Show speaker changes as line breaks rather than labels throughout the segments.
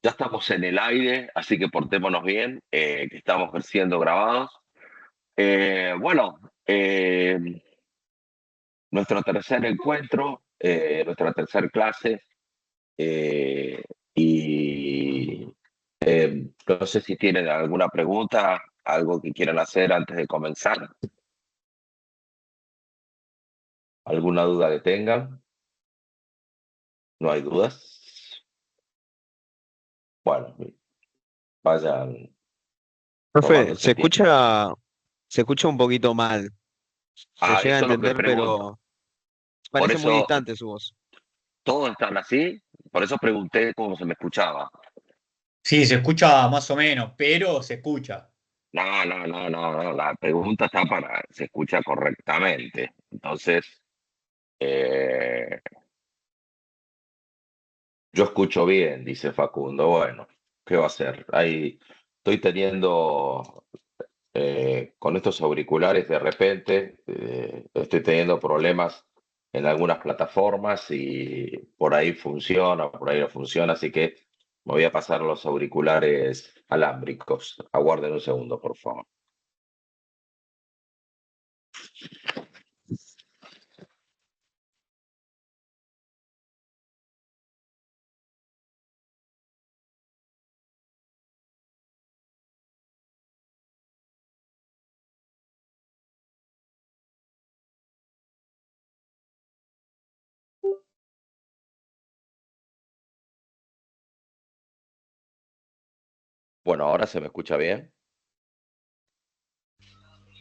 Ya estamos en el aire, así que portémonos bien, que estamos siendo grabados. Bueno, nuestro tercer encuentro, nuestra tercer clase, eh, y no sé si tienen alguna pregunta, algo que quieran hacer antes de comenzar, alguna duda que tengan. ¿No hay dudas? Bueno, vayan
Profe,
tomándose
se
el tiempo.
se escucha un poquito mal. Se
Ah,
llega a
eso es lo que
entender,
pregunto.
pero
Por
parece muy
eso
distante su voz.
todos están así, por eso pregunté cómo se me escuchaba.
Sí, se escucha más o menos, pero se escucha.
No, no, no, no, no, la pregunta está para, se escucha correctamente. Entonces, eh, yo escucho bien, dice Facundo. Bueno, ¿qué va a hacer? Ahí estoy teniendo, con estos auriculares de repente, estoy teniendo problemas en algunas plataformas y por ahí funciona, por ahí no funciona, así que me voy a pasar los auriculares alámbricos. Aguarden un segundo, por favor. Bueno, ahora se me escucha bien.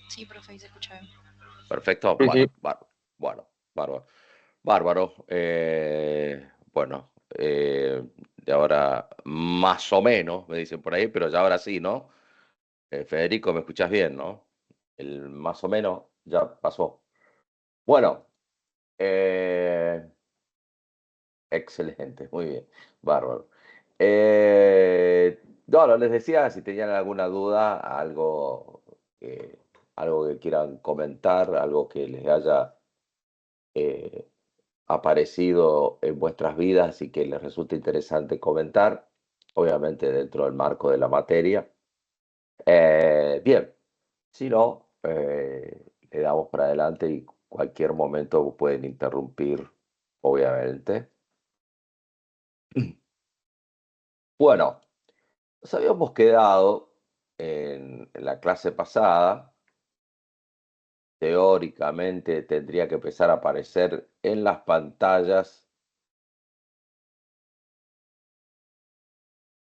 Sí, profe, ahí se escucha bien.
Perfecto.
Sí, sí.
Bueno, bueno, bárbaro. Bárbaro. Bueno, de ahora más o menos, me dicen por ahí, pero ya ahora sí, ¿no? Federico, ¿me escuchás bien, no? El más o menos ya pasó. Bueno, eh, excelente, muy bien, bárbaro. No, les decía, si tenían alguna duda, que, algo que quieran comentar, algo que les haya eh, aparecido en vuestras vidas y que les resulte interesante comentar, obviamente dentro del marco de la materia. Bien, si no, le damos para adelante y cualquier momento pueden interrumpir, obviamente. Bueno, nos habíamos quedado en la clase pasada. Teóricamente tendría que empezar a aparecer en las pantallas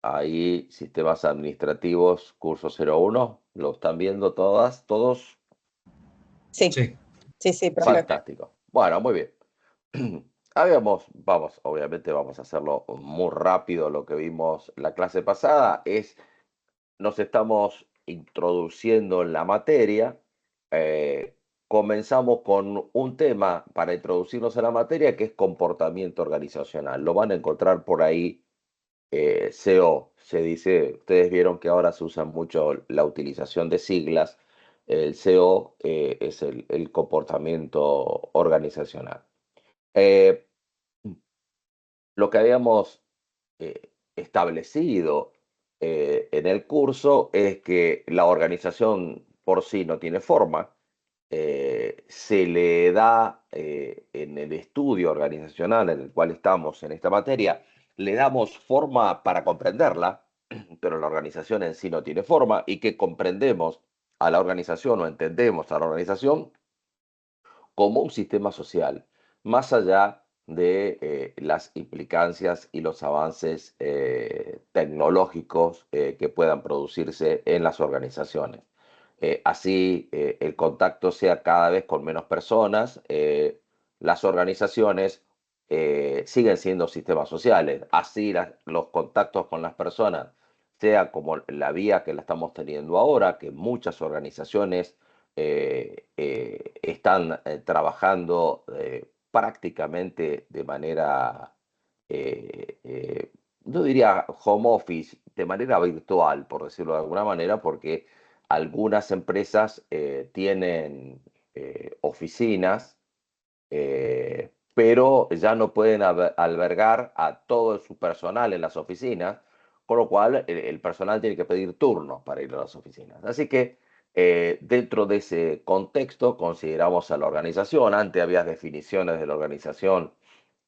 ahí, sistemas administrativos, curso 01. ¿Lo están viendo todas, todos?
Sí,
Sí.
sí, sí, profe.
Sí.
Fantástico. Bueno, muy bien. Obviamente vamos a hacerlo muy rápido. Lo que vimos la clase pasada es, nos estamos introduciendo en la materia. eh, Comenzamos con un tema para introducirnos en la materia que es comportamiento organizacional. Lo van a encontrar por ahí, CO, se dice, ustedes vieron que ahora se usa mucho la utilización de siglas. El CO es el comportamiento organizacional. Eh, lo que habíamos establecido en el curso es que la organización por sí no tiene forma. Se le da en el estudio organizacional en el cual estamos en esta materia, le damos forma para comprenderla, pero la organización en sí no tiene forma y que comprendemos a la organización o entendemos a la organización como un sistema social, más allá de las implicancias y los avances tecnológicos que puedan producirse en las organizaciones. Así el contacto sea cada vez con menos personas, las organizaciones siguen siendo sistemas sociales. Así los contactos con las personas sea como la vía que la estamos teniendo ahora, que muchas organizaciones están trabajando prácticamente de manera, no diría home office, de manera virtual, por decirlo de alguna manera, porque algunas empresas tienen oficinas, pero ya no pueden albergar a todo su personal en las oficinas, con lo cual el personal tiene que pedir turnos para ir a las oficinas. Así que dentro de ese contexto consideramos a la organización. Antes había definiciones de la organización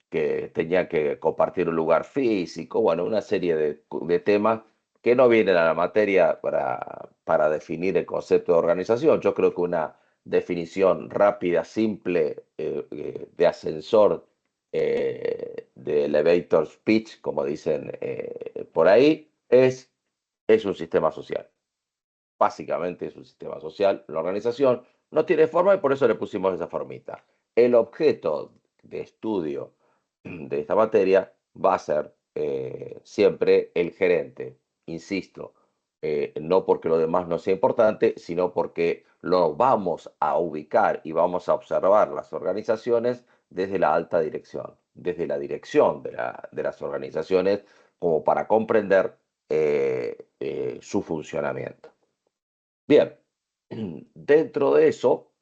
que tenía que compartir un lugar físico, bueno, una serie de temas que no vienen a la materia para definir el concepto de organización. Yo creo que una definición rápida, simple, de ascensor, de elevator speech, como dicen por ahí, es un sistema social. Básicamente es un sistema social. La organización no tiene forma y por eso le pusimos esa formita. El objeto de estudio de esta materia va a ser siempre el gerente, insisto, no porque lo demás no sea importante, sino porque lo vamos a ubicar y vamos a observar las organizaciones desde la alta dirección, desde la dirección de las organizaciones, como para comprender su funcionamiento. Bien, dentro de eso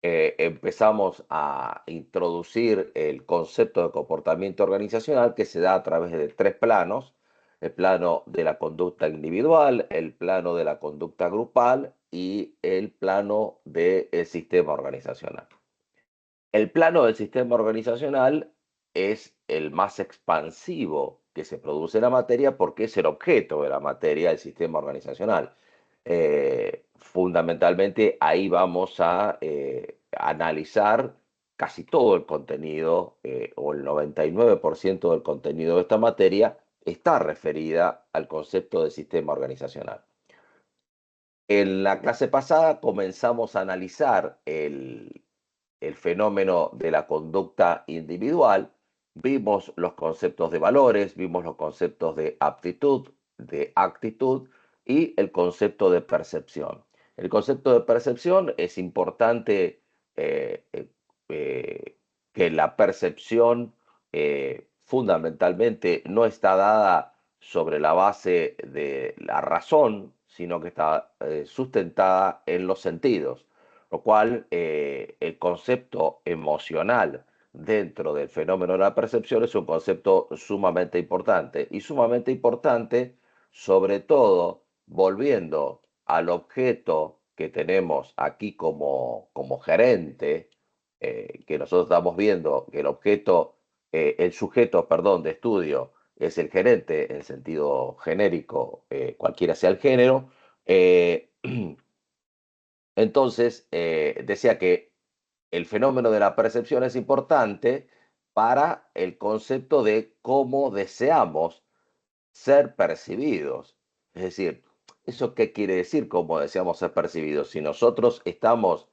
empezamos a introducir el concepto de comportamiento organizacional que se da a través de tres planos: el plano de la conducta individual, el plano de la conducta grupal y el plano del sistema organizacional. El plano del sistema organizacional es el más expansivo que se produce en la materia porque es el objeto de la materia, el sistema organizacional. Fundamentalmente ahí vamos a analizar casi todo el contenido, o el 99% del contenido de esta materia está referida al concepto de sistema organizacional. En la clase pasada comenzamos a analizar el fenómeno de la conducta individual, vimos los conceptos de valores, vimos los conceptos de aptitud, de actitud y el concepto de percepción. El concepto de percepción es importante, que la percepción fundamentalmente no está dada sobre la base de la razón, sino que está sustentada en los sentidos, lo cual el concepto emocional dentro del fenómeno de la percepción es un concepto sumamente importante sobre todo volviendo al objeto que tenemos aquí como gerente, que nosotros estamos viendo que el sujeto, perdón, de estudio es el gerente en sentido genérico, cualquiera sea el género. Entonces, decía que el fenómeno de la percepción es importante para el concepto de cómo deseamos ser percibidos. Es decir, ¿eso qué quiere decir cómo deseamos ser percibidos? Si nosotros estamos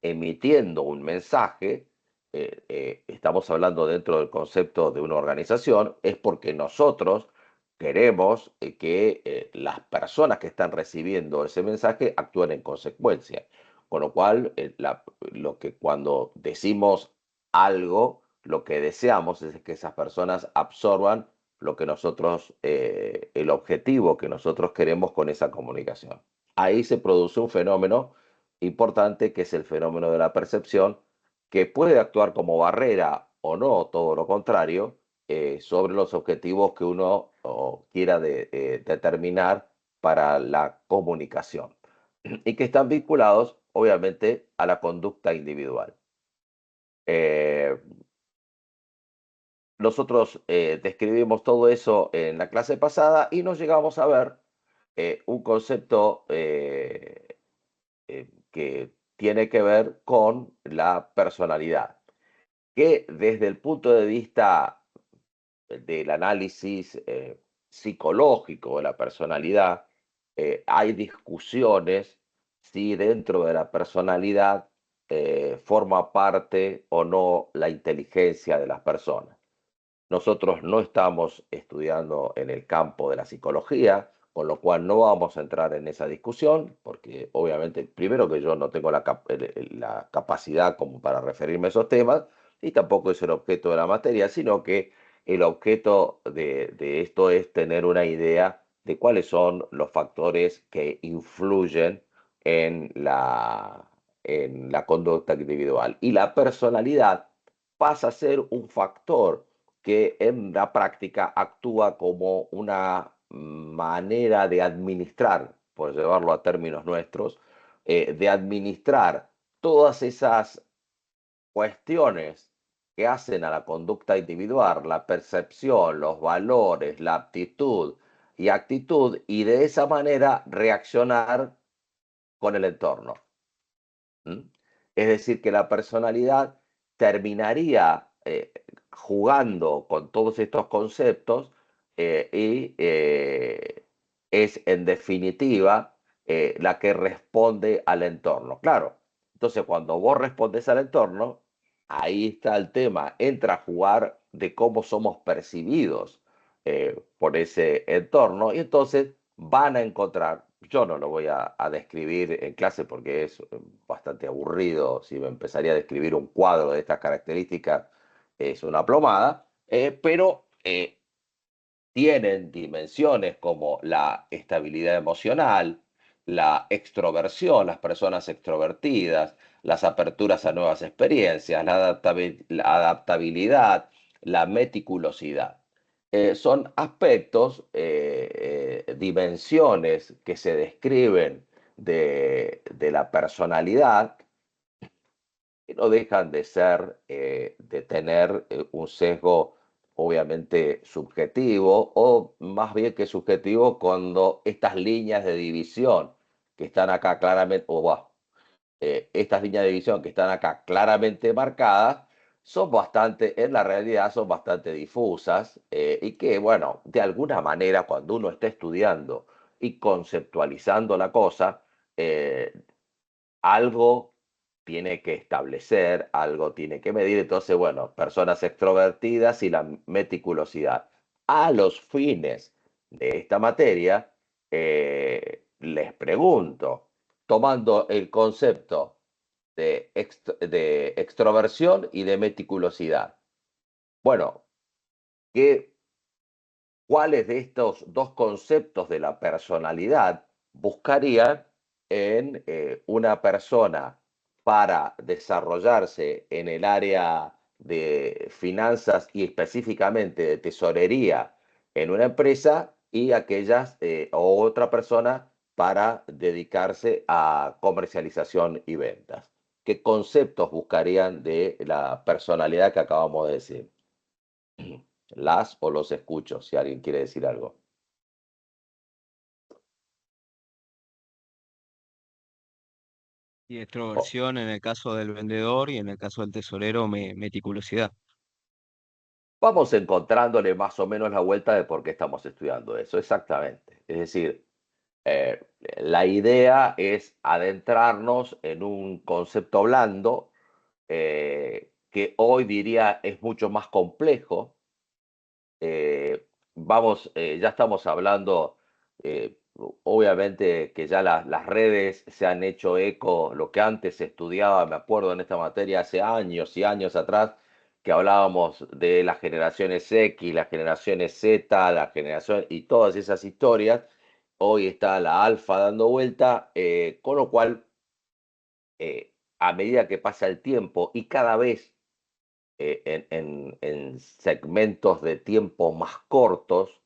emitiendo un mensaje, estamos hablando dentro del concepto de una organización, es porque nosotros queremos que las personas que están recibiendo ese mensaje actúen en consecuencia. Con lo cual, lo que cuando decimos algo, lo que deseamos es que esas personas absorban lo que nosotros, el objetivo que nosotros queremos con esa comunicación. Ahí se produce un fenómeno importante que es el fenómeno de la percepción, que puede actuar como barrera o no, todo lo contrario, sobre los objetivos que uno quiera determinar para la comunicación y que están vinculados, obviamente, a la conducta individual. Eh, Nosotros describimos todo eso en la clase pasada y nos llegamos a ver un concepto que tiene que ver con la personalidad, que desde el punto de vista del análisis psicológico de la personalidad, hay discusiones si dentro de la personalidad forma parte o no la inteligencia de las personas. Nosotros no estamos estudiando en el campo de la psicología, con lo cual no vamos a entrar en esa discusión, porque obviamente, primero que yo no tengo la capacidad como para referirme a esos temas, y tampoco es el objeto de la materia, sino que el objeto de esto es tener una idea de cuáles son los factores que influyen en la conducta individual. Y la personalidad pasa a ser un factor que en la práctica actúa como una manera de administrar, por llevarlo a términos nuestros, de administrar todas esas cuestiones que hacen a la conducta individual, la percepción, los valores, la aptitud y actitud, y de esa manera reaccionar con el entorno. ¿Mm? Es decir, que la personalidad terminaría jugando con todos estos conceptos y es en definitiva la que responde al entorno. Claro, entonces cuando vos respondes al entorno, ahí está el tema, entra a jugar de cómo somos percibidos por ese entorno y entonces van a encontrar, yo no lo voy a describir en clase porque es bastante aburrido, si me empezaría a describir un cuadro de estas características es una plomada, pero tienen dimensiones como la estabilidad emocional, la extroversión, las personas extrovertidas, las aperturas a nuevas experiencias, la adaptabilidad, la meticulosidad. Son aspectos, dimensiones que se describen de la personalidad que no dejan de ser, de tener un sesgo obviamente subjetivo, o más bien que subjetivo cuando estas líneas de división que están acá claramente, estas líneas de división que están acá claramente marcadas, son bastante, en la realidad son bastante difusas y que, bueno, de alguna manera cuando uno está estudiando y conceptualizando la cosa, eh, algo tiene que establecer, algo tiene que medir. Entonces, bueno, personas extrovertidas y la meticulosidad. A los fines de esta materia, les pregunto, tomando el concepto de extroversión y de meticulosidad, bueno, ¿qué ¿cuáles de estos dos conceptos de la personalidad buscarían en una persona para desarrollarse en el área de finanzas y específicamente de tesorería en una empresa y aquellas o otra persona para dedicarse a comercialización y ventas? ¿Qué conceptos buscarían de la personalidad que acabamos de decir? Las o los escucho, si alguien quiere decir algo.
Y
Oh,
extroversión en el caso del vendedor y en el caso del tesorero, meticulosidad.
vamos encontrándole más o menos la vuelta de por qué estamos estudiando eso, exactamente. Es decir, la idea es adentrarnos en un concepto blando que hoy diría es mucho más complejo. Ya estamos hablando, obviamente que ya las redes se han hecho eco, lo que antes se estudiaba, me acuerdo en esta materia hace años y años atrás, que hablábamos de las generaciones X, las generaciones Z, la generación y todas esas historias. Hoy está la alfa dando vuelta, con lo cual, a medida que pasa el tiempo y cada vez en segmentos de tiempo más cortos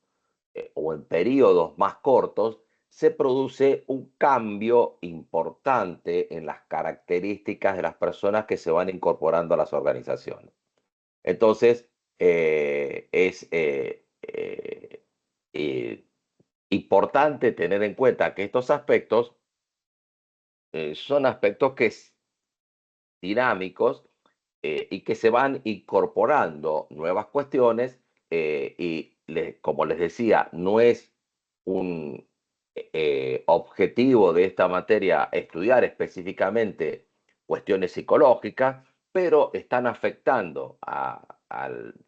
o en periodos más cortos, se produce un cambio importante en las características de las personas que se van incorporando a las organizaciones. Entonces, es importante tener en cuenta que estos aspectos son aspectos dinámicos y que se van incorporando nuevas cuestiones como les decía, no es un objetivo de esta materia estudiar específicamente cuestiones psicológicas, pero están afectando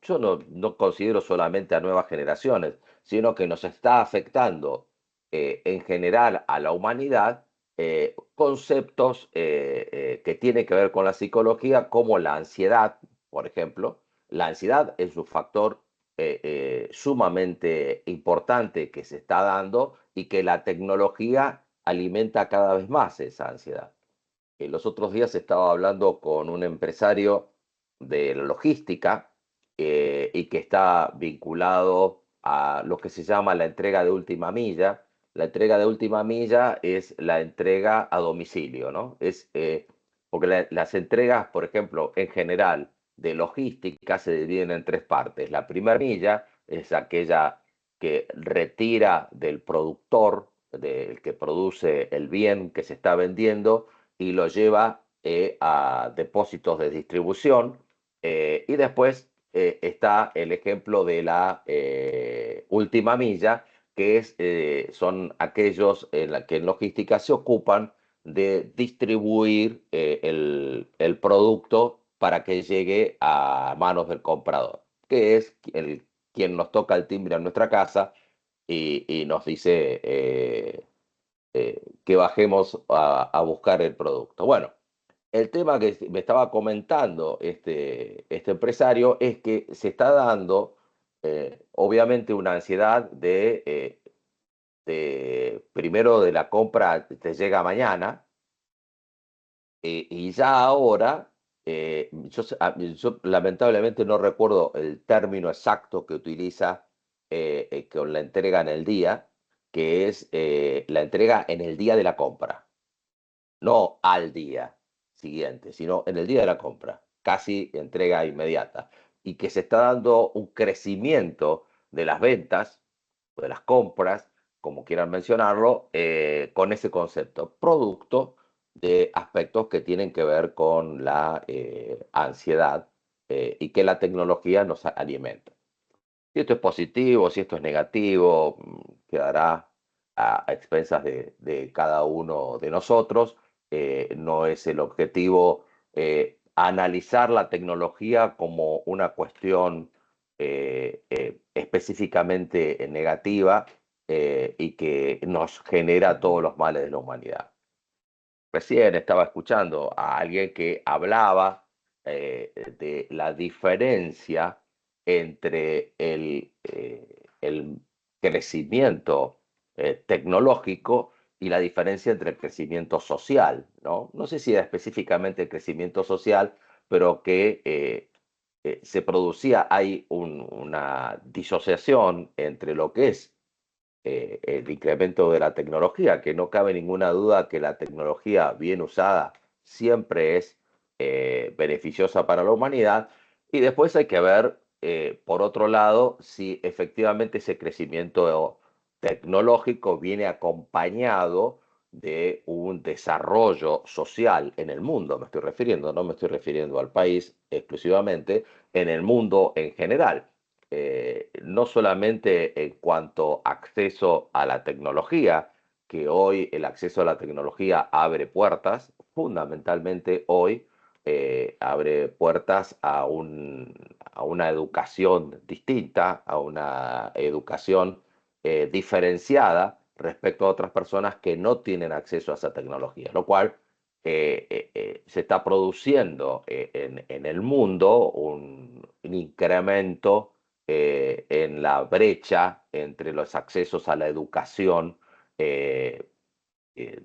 yo no considero solamente a nuevas generaciones, sino que nos está afectando en general a la humanidad conceptos que tienen que ver con la psicología, como la ansiedad, por ejemplo. La ansiedad es un factor sumamente importante que se está dando y que la tecnología alimenta cada vez más esa ansiedad. Los otros días estaba hablando con un empresario de logística y que está vinculado a lo que se llama la entrega de última milla. La entrega de última milla es la entrega a domicilio, ¿no? Porque las entregas, por ejemplo, en general de logística se dividen en tres partes. La primera milla es aquella que retira del productor, del que produce el bien que se está vendiendo, y lo lleva a depósitos de distribución. Y después está el ejemplo de la última milla, que son aquellos en la que en logística se ocupan de distribuir el producto para que llegue a manos del comprador, que es quien nos toca el timbre en nuestra casa y nos dice que bajemos a buscar el producto. Bueno, el tema que me estaba comentando este empresario es que se está dando, obviamente, una ansiedad primero de la compra te llega mañana, y ya ahora, yo lamentablemente no recuerdo el término exacto que utiliza con la entrega en el día, que es la entrega en el día de la compra, no al día siguiente, sino en el día de la compra, casi entrega inmediata, y que se está dando un crecimiento de las ventas, o de las compras, como quieran mencionarlo, con ese concepto, producto de aspectos que tienen que ver con la ansiedad y que la tecnología nos alimenta. Si esto es positivo, si esto es negativo, quedará a expensas de cada uno de nosotros. No es el objetivo analizar la tecnología como una cuestión específicamente negativa y que nos genera todos los males de la humanidad. Recién estaba escuchando a alguien que hablaba de la diferencia entre el crecimiento tecnológico y la diferencia entre el crecimiento social, ¿no? No sé si era específicamente el crecimiento social, pero que se producía, hay una disociación entre lo que es el incremento de la tecnología, que no cabe ninguna duda que la tecnología bien usada siempre es beneficiosa para la humanidad. Y después hay que ver, por otro lado, si efectivamente ese crecimiento tecnológico viene acompañado de un desarrollo social en el mundo, me estoy refiriendo, no me estoy refiriendo al país exclusivamente, en el mundo en general. No solamente en cuanto a acceso a la tecnología, que hoy el acceso a la tecnología abre puertas, fundamentalmente hoy abre puertas a una educación distinta, a una educación diferenciada respecto a otras personas que no tienen acceso a esa tecnología, lo cual se está produciendo en el mundo un incremento en la brecha entre los accesos a la educación eh, eh,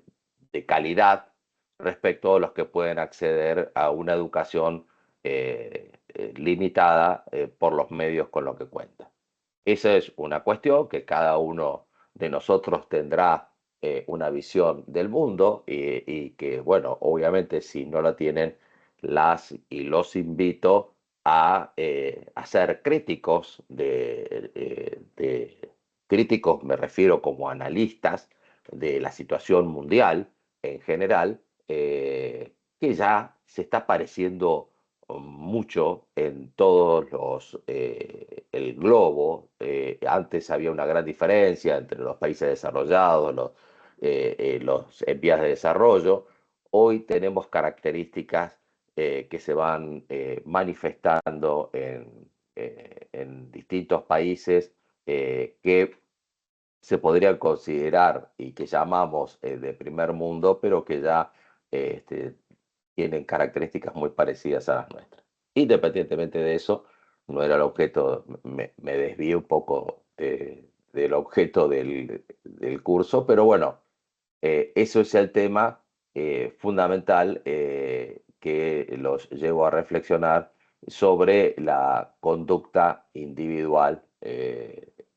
de calidad respecto a los que pueden acceder a una educación limitada por los medios con los que cuentan. Esa es una cuestión que cada uno de nosotros tendrá una visión del mundo y que, bueno, obviamente si no la tienen, las y los invito a ser críticos críticos me refiero como analistas de la situación mundial en general, que ya se está pareciendo mucho en todos el globo. Antes había una gran diferencia entre los países desarrollados, los en vías de desarrollo. Hoy tenemos características que se van manifestando en distintos países que se podrían considerar y que llamamos de primer mundo, pero que ya tienen características muy parecidas a las nuestras. Independientemente de eso, no era el objeto, me desvié un poco del objeto del curso, pero bueno, eso es el tema fundamental que los llevo a reflexionar sobre la conducta individual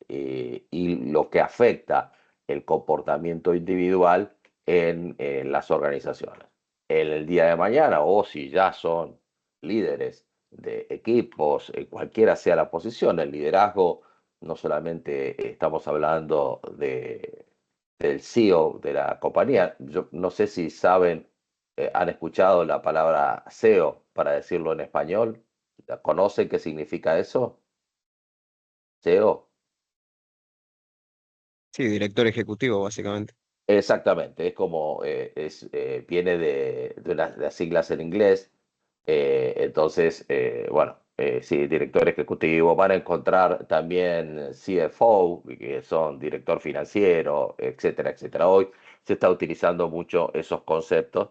y lo que afecta el comportamiento individual en las organizaciones. En el día de mañana, o si ya son líderes de equipos, cualquiera sea la posición, el liderazgo, no solamente estamos hablando del CEO de la compañía. Yo no sé si saben, han escuchado la palabra SEO, para decirlo en español. ¿Conocen qué significa eso? SEO.
Sí, director ejecutivo, básicamente.
Exactamente, es como, viene de las siglas en inglés. Entonces, bueno, sí, director ejecutivo, van a encontrar también CFO, que son director financiero, etcétera, etcétera. Hoy se está utilizando mucho esos conceptos.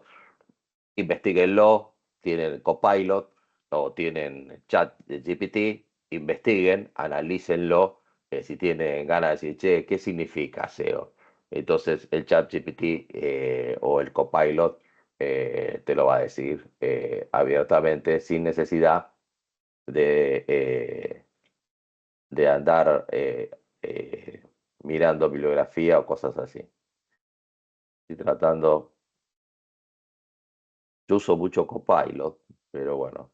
Investíguenlo, tienen Copilot o tienen ChatGPT, investiguen, analícenlo, si tienen ganas de decir, che, ¿qué significa SEO? Entonces el ChatGPT o el Copilot te lo va a decir abiertamente, sin necesidad de, eh, de andar mirando bibliografía o cosas así. Estoy tratando, yo uso mucho Copilot, pero bueno.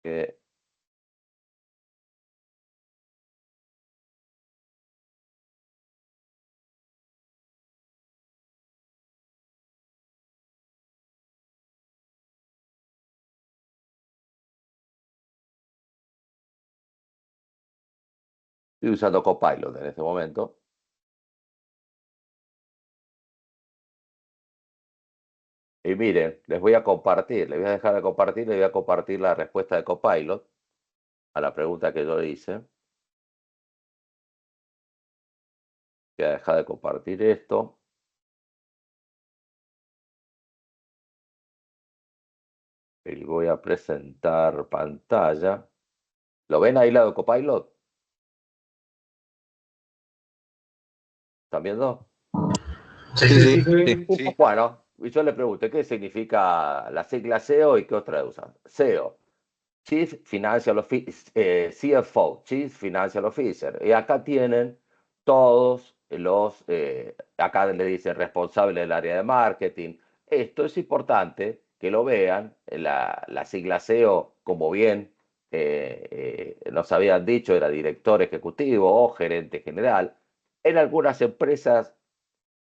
que Estoy usando Copilot en este momento. Y miren, les voy a compartir, les voy a dejar de compartir, les voy a compartir la respuesta de Copilot a la pregunta que yo hice. Voy a dejar de compartir esto. Y voy a presentar pantalla. ¿Lo ven ahí lado de Copilot? ¿Están viendo?
Sí,
Sí,
sí,
sí,
sí, sí.
sí.
Sí,
Bueno, y yo le pregunté qué significa la sigla SEO y qué otra usan. SEO, Chief Financial Officer, CFO, Chief Financial Officer. Y acá tienen todos los, acá le dicen responsable del área de marketing. Esto es importante que lo vean. La sigla SEO, como bien nos habían dicho, era director ejecutivo o gerente general. En algunas empresas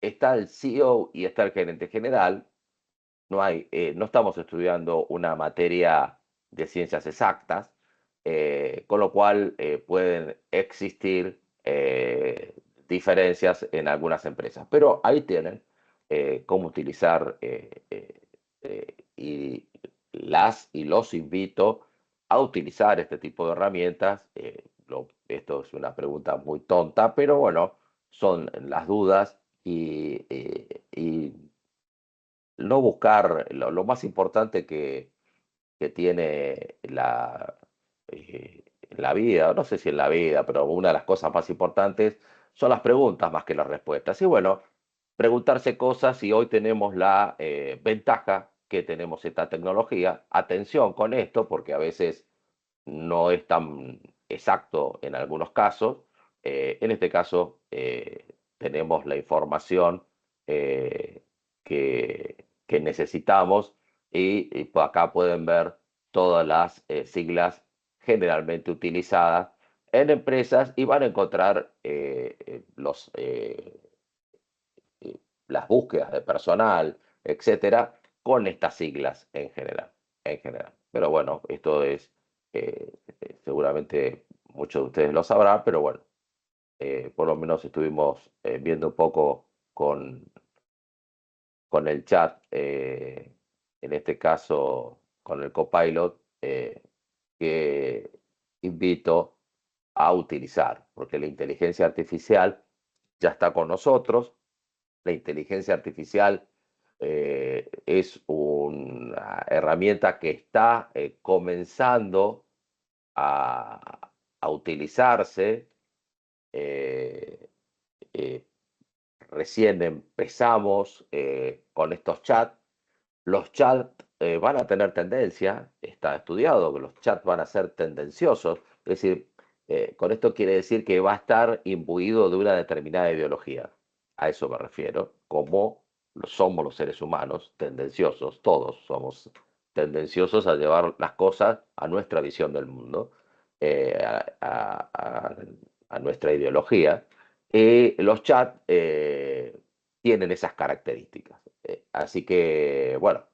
está el CEO y está el gerente general. No estamos estudiando una materia de ciencias exactas, con lo cual pueden existir diferencias en algunas empresas. Pero ahí tienen cómo utilizar y las y los invito a utilizar este tipo de herramientas. Esto es una pregunta muy tonta, pero bueno, son las dudas y no buscar lo más importante que tiene la vida, no sé si en la vida, pero una de las cosas más importantes son las preguntas más que las respuestas. Y bueno, preguntarse cosas, y hoy tenemos la ventaja que tenemos esta tecnología. Atención con esto, porque a veces no es tan exacto en algunos casos. En este caso, tenemos la información que necesitamos y por acá pueden ver todas las siglas generalmente utilizadas en empresas y van a encontrar las búsquedas de personal, etcétera, con estas siglas en general, en general. Pero bueno, esto es, seguramente muchos de ustedes lo sabrán, pero bueno, por lo menos estuvimos viendo un poco con el chat, en este caso con el Copilot, que invito a utilizar, porque la inteligencia artificial ya está con nosotros. La inteligencia artificial es una herramienta que está comenzando a utilizarse. eh, eh, Recién empezamos con estos chats. los chats van a tener tendencia, está estudiado que los chats van a ser tendenciosos, es decir, con esto quiere decir que va a estar imbuido de una determinada ideología. A eso me refiero, como somos los seres humanos, tendenciosos, todos somos tendenciosos a llevar las cosas a nuestra visión del mundo, a nuestra ideología. Los chats tienen esas características. Así que, bueno,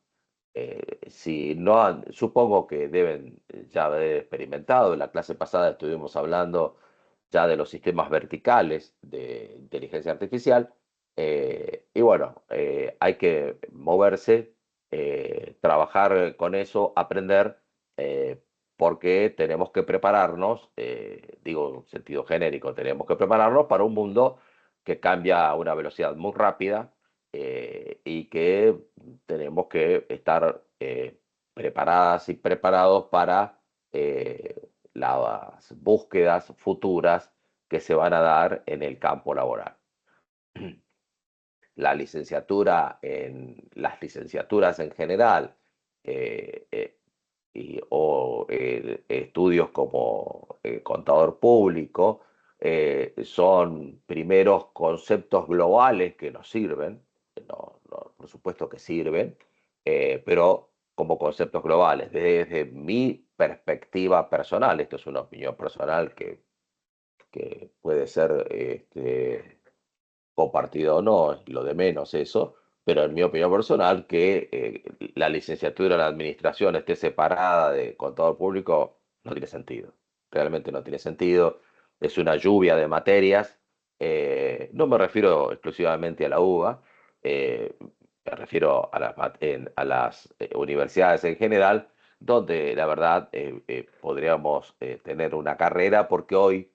si no supongo que deben ya haber experimentado. En la clase pasada estuvimos hablando ya de los sistemas verticales de inteligencia artificial. Y bueno, hay que moverse, trabajar con eso, aprender, eh, porque tenemos que prepararnos, digo en sentido genérico, tenemos que prepararnos para un mundo que cambia a una velocidad muy rápida, y que tenemos que estar preparadas y preparados para las búsquedas futuras que se van a dar en el campo laboral. Las licenciaturas en general, o estudios como contador público, son primeros conceptos globales que nos sirven, por supuesto que sirven, pero como conceptos globales. Desde mi perspectiva personal, esto es una opinión personal que puede ser compartido o no, es lo de menos eso, pero en mi opinión personal, que la licenciatura en administración esté separada de contador público no tiene sentido. Realmente no tiene sentido. Es una lluvia de materias. No me refiero exclusivamente a la UBA, me refiero a las universidades en general, donde la verdad podríamos tener una carrera, porque hoy,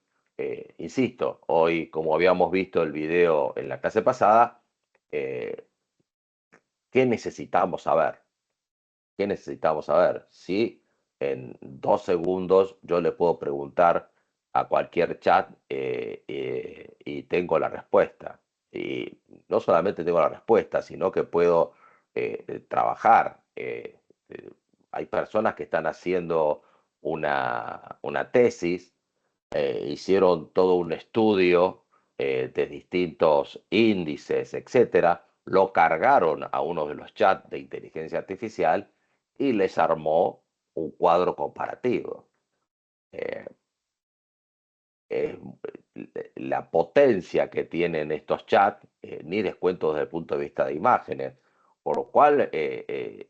insisto, hoy, como habíamos visto el video en la clase pasada, eh, ¿qué necesitamos saber? ¿Qué necesitamos saber? Si en 2 segundos yo le puedo preguntar a cualquier chat, y tengo la respuesta. Y no solamente tengo la respuesta, sino que puedo trabajar. Hay personas que están haciendo una tesis, hicieron todo un estudio de distintos índices, etcétera, lo cargaron a uno de los chats de inteligencia artificial y les armó un cuadro comparativo. Eh, eh, la potencia que tienen estos chats, ni les cuento desde el punto de vista de imágenes, por lo cual es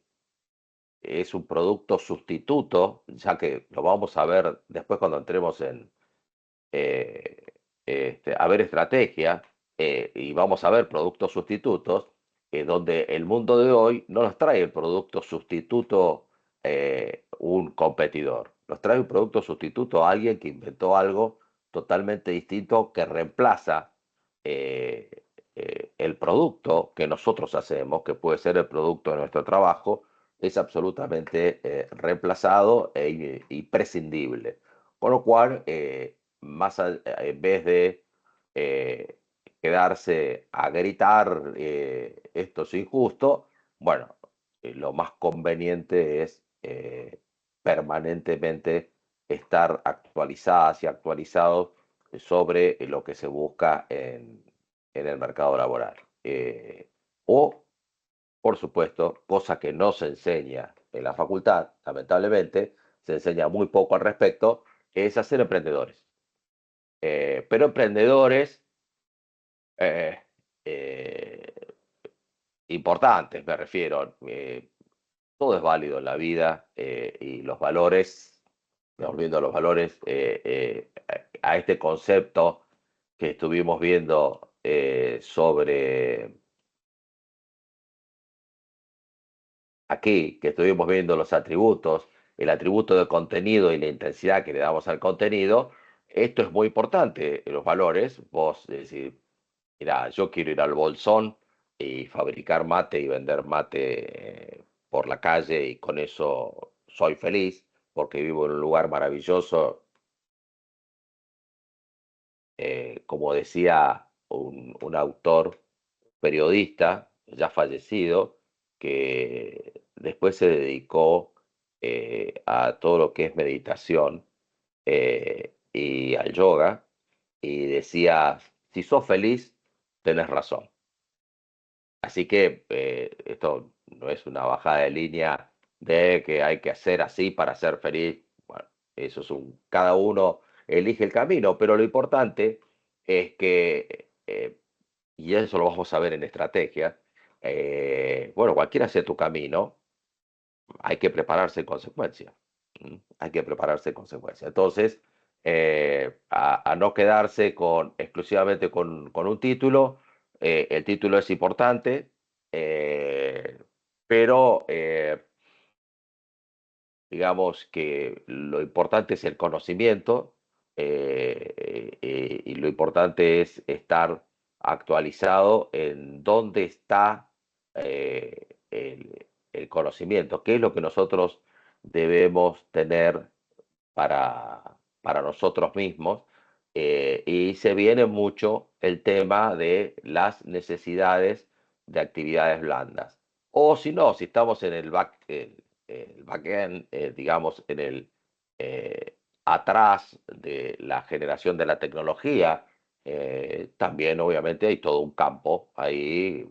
un producto sustituto, ya que lo vamos a ver después cuando entremos eh, a ver estrategia, y vamos a ver productos sustitutos, donde el mundo de hoy no nos trae el producto sustituto un competidor, nos trae un producto sustituto a alguien que inventó algo totalmente distinto que reemplaza el producto que nosotros hacemos, que puede ser el producto de nuestro trabajo, es absolutamente reemplazado y prescindible. Con lo cual, en vez de eh, quedarse a gritar esto es injusto, bueno, lo más conveniente es permanentemente estar actualizadas y actualizados sobre lo que se busca en el mercado laboral. O, por supuesto, cosa que no se enseña en la facultad, lamentablemente, se enseña muy poco al respecto, es a ser emprendedores. Pero emprendedores eh, eh, importantes, me refiero. Todo es válido en la vida, y los valores, volviendo a los valores, a este concepto que estuvimos viendo sobre aquí, que estuvimos viendo los atributos, el atributo de contenido y la intensidad que le damos al contenido. Esto es muy importante, los valores. Vos decís, mira, yo quiero ir al Bolsón y fabricar mate y vender mate por la calle, y con eso soy feliz porque vivo en un lugar maravilloso. Como decía un autor periodista ya fallecido, que después se dedicó a todo lo que es meditación y al yoga, y decía, si sos feliz, tenés razón. Así que esto no es una bajada de línea de que hay que hacer así para ser feliz. Bueno, eso es cada uno elige el camino, pero lo importante es que, y eso lo vamos a ver en estrategia, bueno, cualquiera sea tu camino, hay que prepararse en consecuencia. Hay que prepararse en consecuencia. Entonces, a no quedarse exclusivamente con un título. El título es importante, pero digamos que lo importante es el conocimiento, y lo importante es estar actualizado en dónde está el conocimiento, qué es lo que nosotros debemos tener para nosotros mismos. Y se viene mucho el tema de las necesidades de actividades blandas. O si no, si estamos en el backend, digamos, en el atrás de la generación de la tecnología, también obviamente hay todo un campo ahí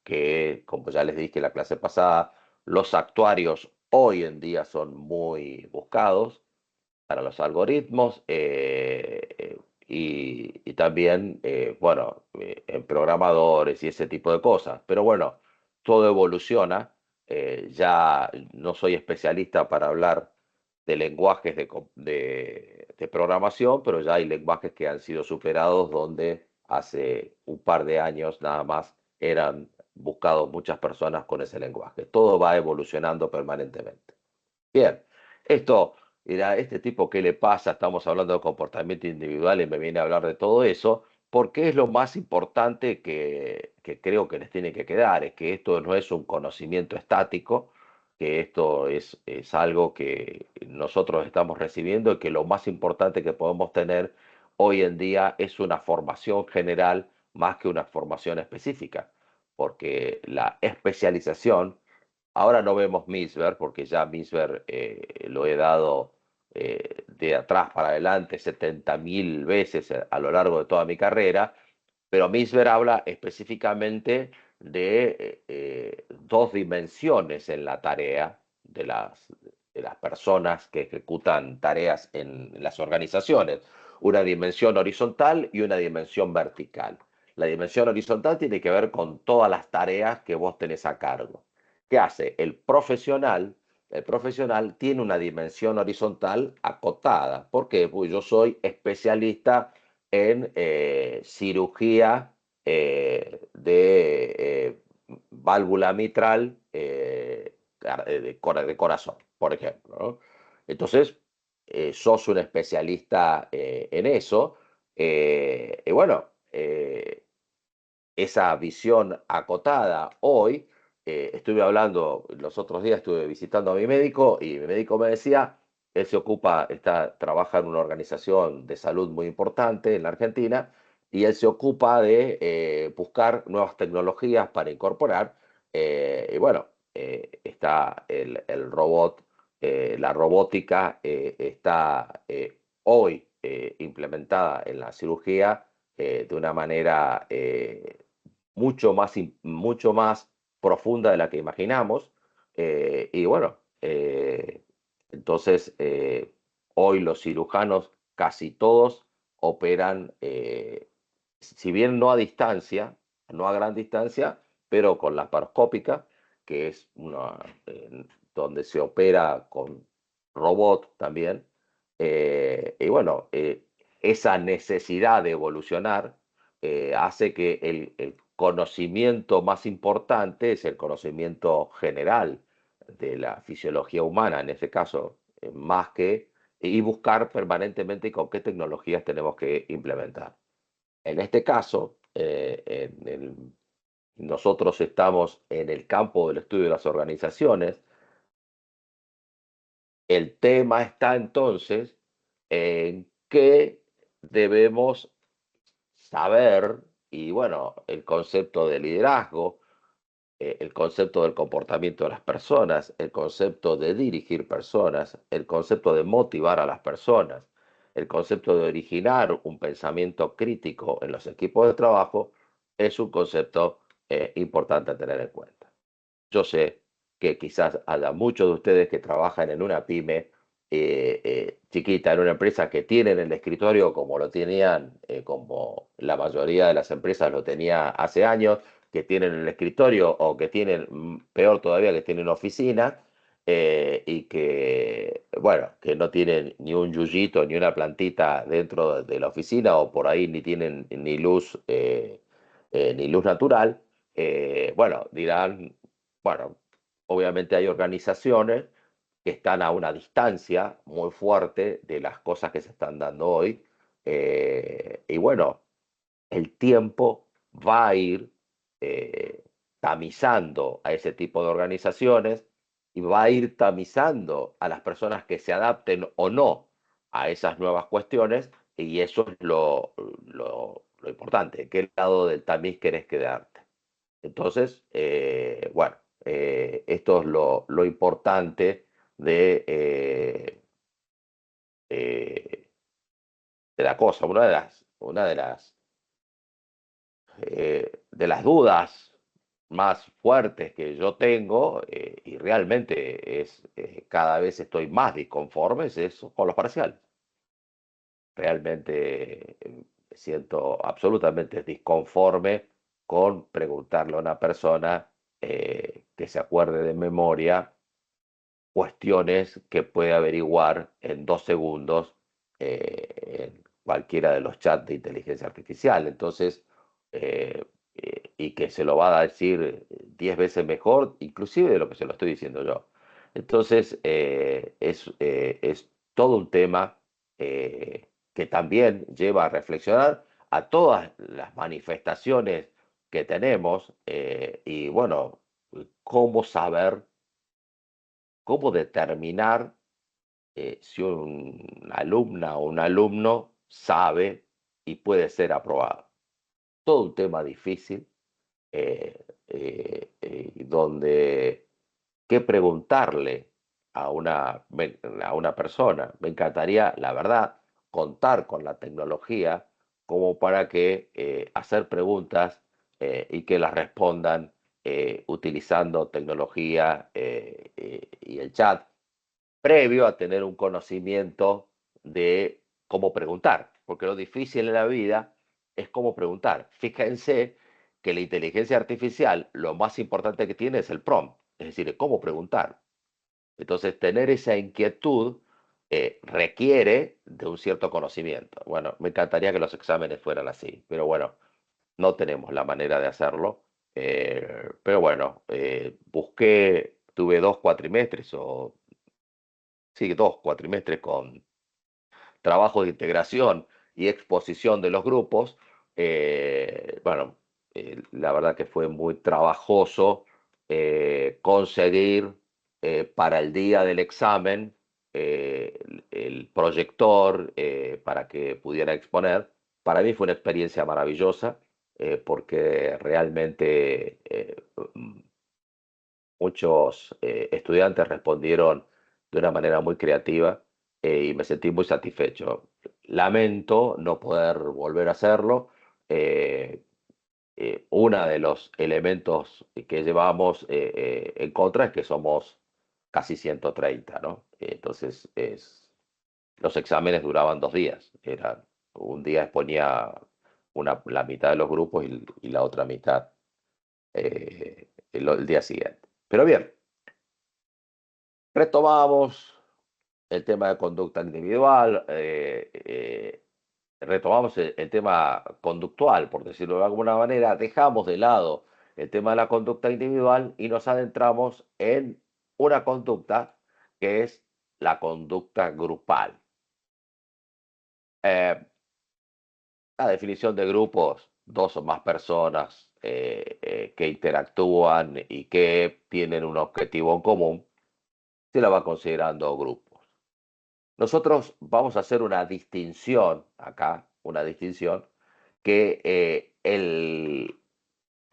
que, como ya les dije en la clase pasada, los actuarios hoy en día son muy buscados para los algoritmos, y también, bueno, en programadores y ese tipo de cosas. Pero bueno, todo evoluciona. Ya no soy especialista para hablar de lenguajes de programación, pero ya hay lenguajes que han sido superados donde hace un par de años nada más eran buscados muchas personas con ese lenguaje. Todo va evolucionando permanentemente. Bien, esto era este tipo, ¿qué le pasa? Estamos hablando de comportamiento individual y me viene a hablar de todo eso, porque es lo más importante que creo que les tiene que quedar, es que esto no es un conocimiento estático, que esto es algo que nosotros estamos recibiendo y que lo más importante que podemos tener hoy en día es una formación general más que una formación específica, porque la especialización. Ahora no vemos Misber, porque ya Misber lo he dado de atrás para adelante 70.000 veces a lo largo de toda mi carrera, pero Misber habla específicamente de dos dimensiones en la tarea de las personas que ejecutan tareas en las organizaciones, una dimensión horizontal y una dimensión vertical. La dimensión horizontal tiene que ver con todas las tareas que vos tenés a cargo. ¿Qué hace? El profesional. El profesional tiene una dimensión horizontal acotada. ¿Por qué? Pues yo soy especialista en cirugía de válvula mitral de corazón, por ejemplo, ¿no? Entonces, sos un especialista en eso. Y bueno, esa visión acotada hoy, estuve hablando, los otros días estuve visitando a mi médico y mi médico me decía, él trabaja en una organización de salud muy importante en la Argentina y él se ocupa de buscar nuevas tecnologías para incorporar. Y bueno, está el robot, la robótica está hoy implementada en la cirugía de una manera mucho más profunda de la que imaginamos. Y bueno, entonces hoy los cirujanos casi todos operan, si bien no a distancia, no a gran distancia, pero con laparoscópica, que es donde se opera con robot también. Y bueno, esa necesidad de evolucionar hace que el conocimiento más importante es el conocimiento general de la fisiología humana, en este caso, y buscar permanentemente con qué tecnologías tenemos que implementar. En este caso, nosotros estamos en el campo del estudio de las organizaciones. El tema está entonces en qué debemos saber, y bueno, el concepto de liderazgo, el concepto del comportamiento de las personas, el concepto de dirigir personas, el concepto de motivar a las personas, el concepto de originar un pensamiento crítico en los equipos de trabajo, es un concepto importante a tener en cuenta. Yo sé que quizás haya muchos de ustedes que trabajan en una pyme chiquita, en una empresa que tienen el escritorio como lo tenían, como la mayoría de las empresas lo tenía hace años, que tienen el escritorio o que tienen, peor todavía, que tienen oficina y que, bueno, que no tienen ni un yuyito ni una plantita dentro de la oficina o por ahí ni tienen ni luz natural. Bueno, dirán, bueno, obviamente hay organizaciones que están a una distancia muy fuerte de las cosas que se están dando hoy. Y bueno, el tiempo va a ir eh, tamizando a ese tipo de organizaciones y va a ir tamizando a las personas que se adapten o no a esas nuevas cuestiones, y eso es lo importante, en qué lado del tamiz querés quedarte. Entonces, bueno, esto es lo importante eh, de la cosa. Una de las dudas más fuertes que yo tengo, y realmente cada vez estoy más disconforme, es eso, con los parciales. Realmente me siento absolutamente disconforme con preguntarle a una persona que se acuerde de memoria cuestiones que puede averiguar en 2 segundos en cualquiera de los chats de inteligencia artificial. Entonces, y que se lo va a decir 10 veces mejor, inclusive de lo que se lo estoy diciendo yo. Entonces, es todo un tema que también lleva a reflexionar a todas las manifestaciones que tenemos y bueno, cómo saber, cómo determinar si una alumna o un alumno sabe y puede ser aprobado. Todo un tema difícil donde qué preguntarle a una persona. Me encantaría, la verdad, contar con la tecnología como para que hacer preguntas y que las respondan utilizando tecnología y el chat, previo a tener un conocimiento de cómo preguntar, porque lo difícil en la vida es cómo preguntar. Fíjense que la inteligencia artificial, lo más importante que tiene es el prompt, es decir, cómo preguntar. Entonces, tener esa inquietud requiere de un cierto conocimiento. Bueno, me encantaría que los exámenes fueran así, pero bueno, no tenemos la manera de hacerlo. Pero bueno, tuve 2 cuatrimestres o sí, 2 cuatrimestres con trabajo de integración y exposición de los grupos. Bueno, la verdad que fue muy trabajoso conseguir para el día del examen el proyector para que pudiera exponer. Para mí fue una experiencia maravillosa porque realmente muchos estudiantes respondieron de una manera muy creativa y me sentí muy satisfecho. Lamento no poder volver a hacerlo. eh, Uno de los elementos que llevamos en contra es que somos casi 130, ¿no? Entonces, los exámenes duraban 2 días. Un día exponía la mitad de los grupos y la otra mitad el día siguiente. Pero bien, retomamos el tema de conducta individual, retomamos el tema conductual, por decirlo de alguna manera, dejamos de lado el tema de la conducta individual y nos adentramos en una conducta que es la conducta grupal. Eh, la definición de grupos, 2 o más personas que interactúan y que tienen un objetivo en común, se la va considerando grupos. Nosotros vamos a hacer una distinción acá, una distinción que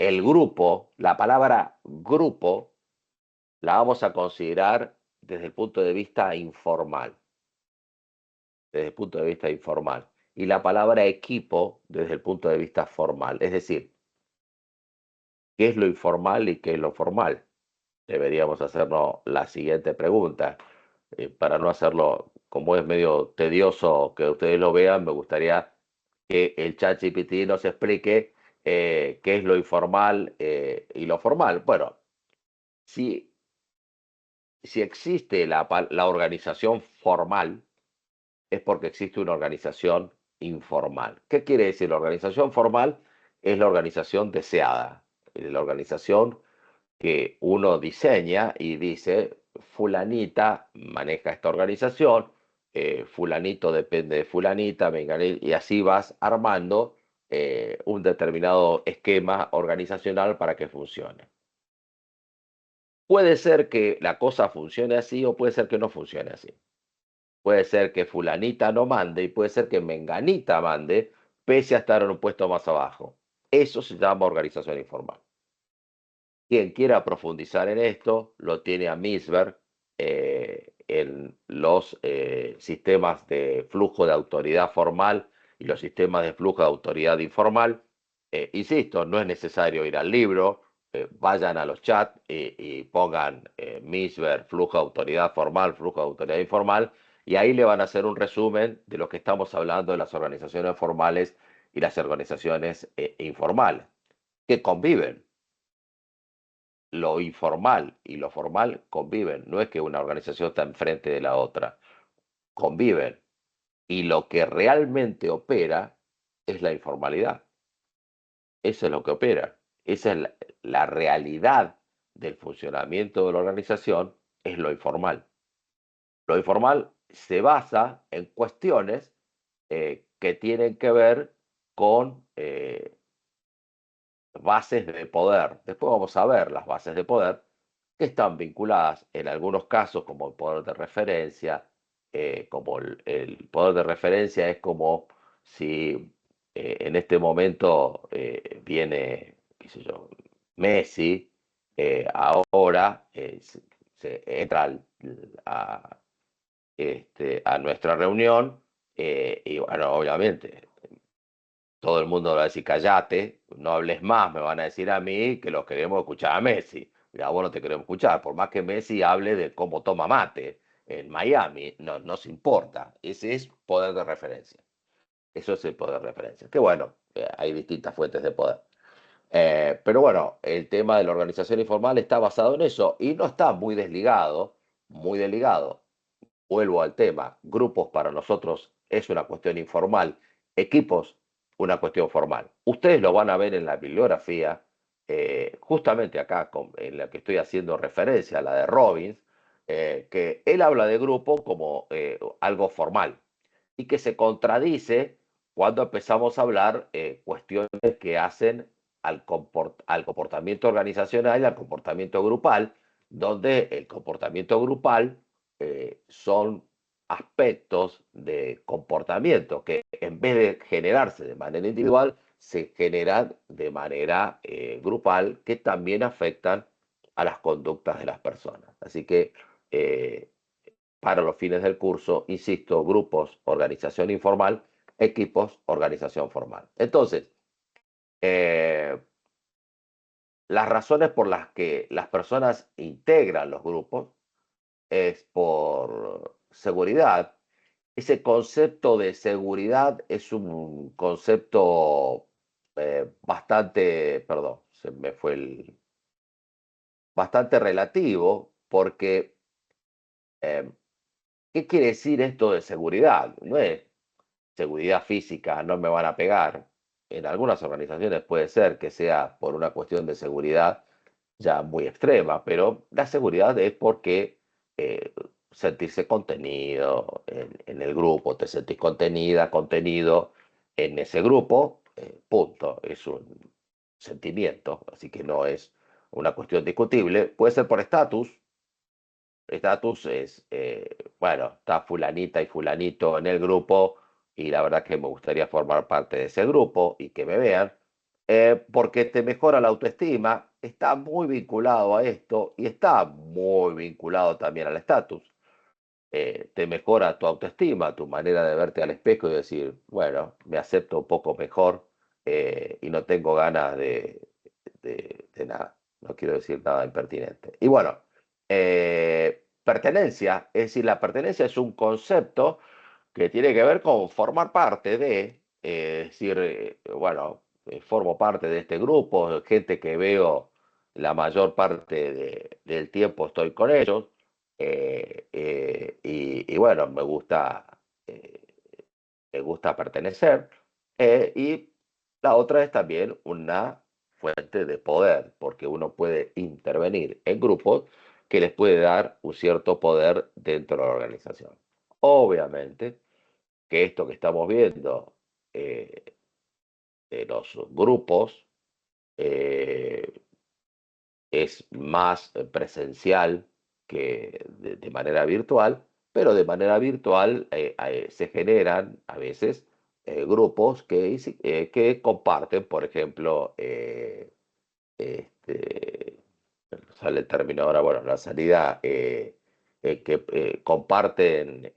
el grupo, la palabra grupo, la vamos a considerar desde el punto de vista informal. Desde el punto de vista informal. Y la palabra equipo desde el punto de vista formal. Es decir, ¿qué es lo informal y qué es lo formal? Deberíamos hacernos la siguiente pregunta. Para no hacerlo, como es medio tedioso que ustedes lo vean, me gustaría que el ChatGPT nos explique qué es lo informal y lo formal. Bueno, si, si existe la organización formal, es porque existe una organización informal. ¿Qué quiere decir? La organización formal es la organización deseada, la organización que uno diseña y dice, fulanita maneja esta organización, fulanito depende de fulanita, y así vas armando un determinado esquema organizacional para que funcione. Puede ser que la cosa funcione así o puede ser que no funcione así. Puede ser que fulanita no mande y puede ser que menganita mande, pese a estar en un puesto más abajo. Eso se llama organización informal. Quien quiera profundizar en esto, lo tiene a Misberg en los sistemas de flujo de autoridad formal y los sistemas de flujo de autoridad informal. Insisto, no es necesario ir al libro, vayan a los chats y pongan Misberg, flujo de autoridad formal, flujo de autoridad informal, y ahí le van a hacer un resumen de lo que estamos hablando de las organizaciones formales y las organizaciones informales, que conviven. Lo informal y lo formal conviven. No es que una organización está enfrente de la otra. Conviven. Y lo que realmente opera es la informalidad. Eso es lo que opera. Esa es la realidad del funcionamiento de la organización, es lo informal. Lo informal se basa en cuestiones que tienen que ver con bases de poder. Después vamos a ver las bases de poder que están vinculadas en algunos casos como el poder de referencia, como el poder de referencia es como si en este momento viene, qué sé yo, Messi, ahora se entra a nuestra reunión y bueno, obviamente todo el mundo va a decir, callate, no hables más, me van a decir a mí que los queremos escuchar a Messi. Mira, vos no te queremos escuchar, por más que Messi hable de cómo toma mate en Miami, no nos importa. Ese es poder de referencia. Eso es el poder de referencia. Que bueno, hay distintas fuentes de poder. Pero bueno, el tema de la organización informal está basado en eso y no está muy desligado, muy desligado. Vuelvo al tema, grupos para nosotros es una cuestión informal, equipos una cuestión formal. Ustedes lo van a ver en la bibliografía, justamente acá en la que estoy haciendo referencia, la de Robbins, que él habla de grupo como algo formal y que se contradice cuando empezamos a hablar cuestiones que hacen al comportamiento organizacional y al comportamiento grupal, donde el comportamiento grupal son aspectos de comportamiento que en vez de generarse de manera individual, se generan de manera grupal que también afectan a las conductas de las personas. Así que para los fines del curso, insisto, grupos, organización informal, equipos, organización formal. Entonces, eh, las razones por las que las personas integran los grupos es por seguridad. Ese concepto de seguridad es un concepto bastante, perdón, se me fue bastante relativo, porque ¿qué quiere decir esto de seguridad? No es seguridad física, no me van a pegar. En algunas organizaciones puede ser que sea por una cuestión de seguridad ya muy extrema, pero la seguridad es porque eh, sentirse contenido en el grupo, te sentís contenida, contenido en ese grupo, punto. Es un sentimiento, así que no es una cuestión discutible. Puede ser por estatus. Estatus es, bueno, está fulanita y fulanito en el grupo y la verdad que me gustaría formar parte de ese grupo y que me vean. porque te mejora la autoestima, está muy vinculado a esto y está muy vinculado también al estatus. Te mejora tu autoestima, tu manera de verte al espejo y decir, bueno, me acepto un poco mejor y no tengo ganas de nada, no quiero decir nada impertinente. Y bueno, pertenencia, es decir, la pertenencia es un concepto que tiene que ver con formar parte de, es decir, bueno, formo parte de este grupo, gente que veo la mayor parte del tiempo estoy con ellos, y bueno, eh, me gusta pertenecer, y la otra es también una fuente de poder, porque uno puede intervenir en grupos que les puede dar un cierto poder dentro de la organización. Obviamente que esto que estamos viendo eh, de los grupos eh, es más presencial que de manera virtual, pero de manera virtual se generan a veces grupos que comparten, por ejemplo, este, sale el término ahora, bueno, la salida, que comparten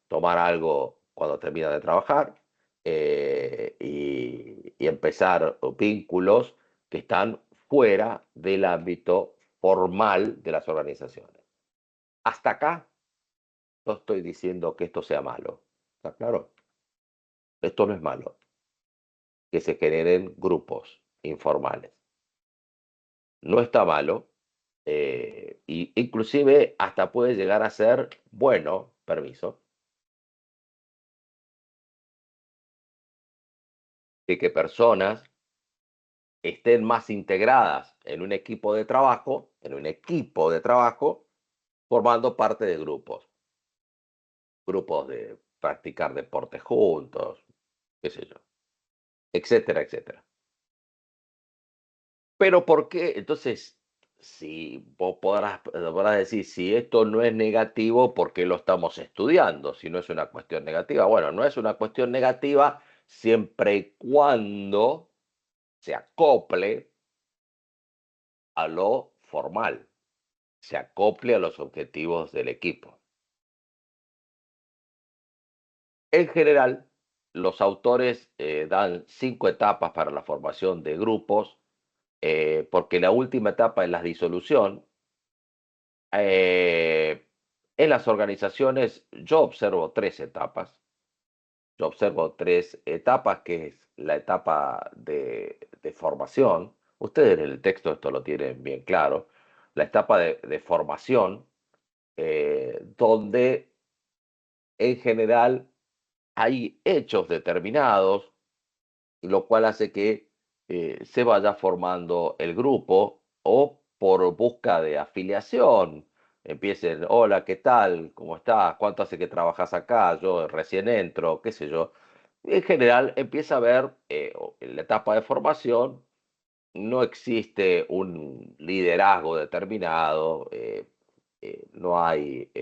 tomar algo cuando terminan de trabajar y empezar vínculos que están fuera del ámbito formal de las organizaciones. Hasta acá no estoy diciendo que esto sea malo, ¿está claro? Esto no es malo, que se generen grupos informales. No está malo, y inclusive hasta puede llegar a ser bueno, permiso, de que personas estén más integradas en un equipo de trabajo, formando parte de grupos de practicar deporte juntos, qué sé yo, etcétera, etcétera. Pero ¿por qué? Entonces, si vos podrás decir, si esto no es negativo, ¿por qué lo estamos estudiando? Si no es una cuestión negativa. Bueno, no es una cuestión negativa siempre y cuando se acople a lo formal, se acople a los objetivos del equipo. En general, los autores dan 5 etapas para la formación de grupos, porque la última etapa es la disolución. En las organizaciones yo observo 3 etapas. Yo observo 3 etapas, que es la etapa de formación. Ustedes en el texto esto lo tienen bien claro. La etapa de formación, donde en general hay hechos determinados, lo cual hace que se vaya formando el grupo o por busca de afiliación. Empiecen, hola, ¿qué tal? ¿Cómo estás? ¿Cuánto hace que trabajas acá? Yo recién entro, qué sé yo. En general empieza a haber, en la etapa de formación, no existe un liderazgo determinado, no hay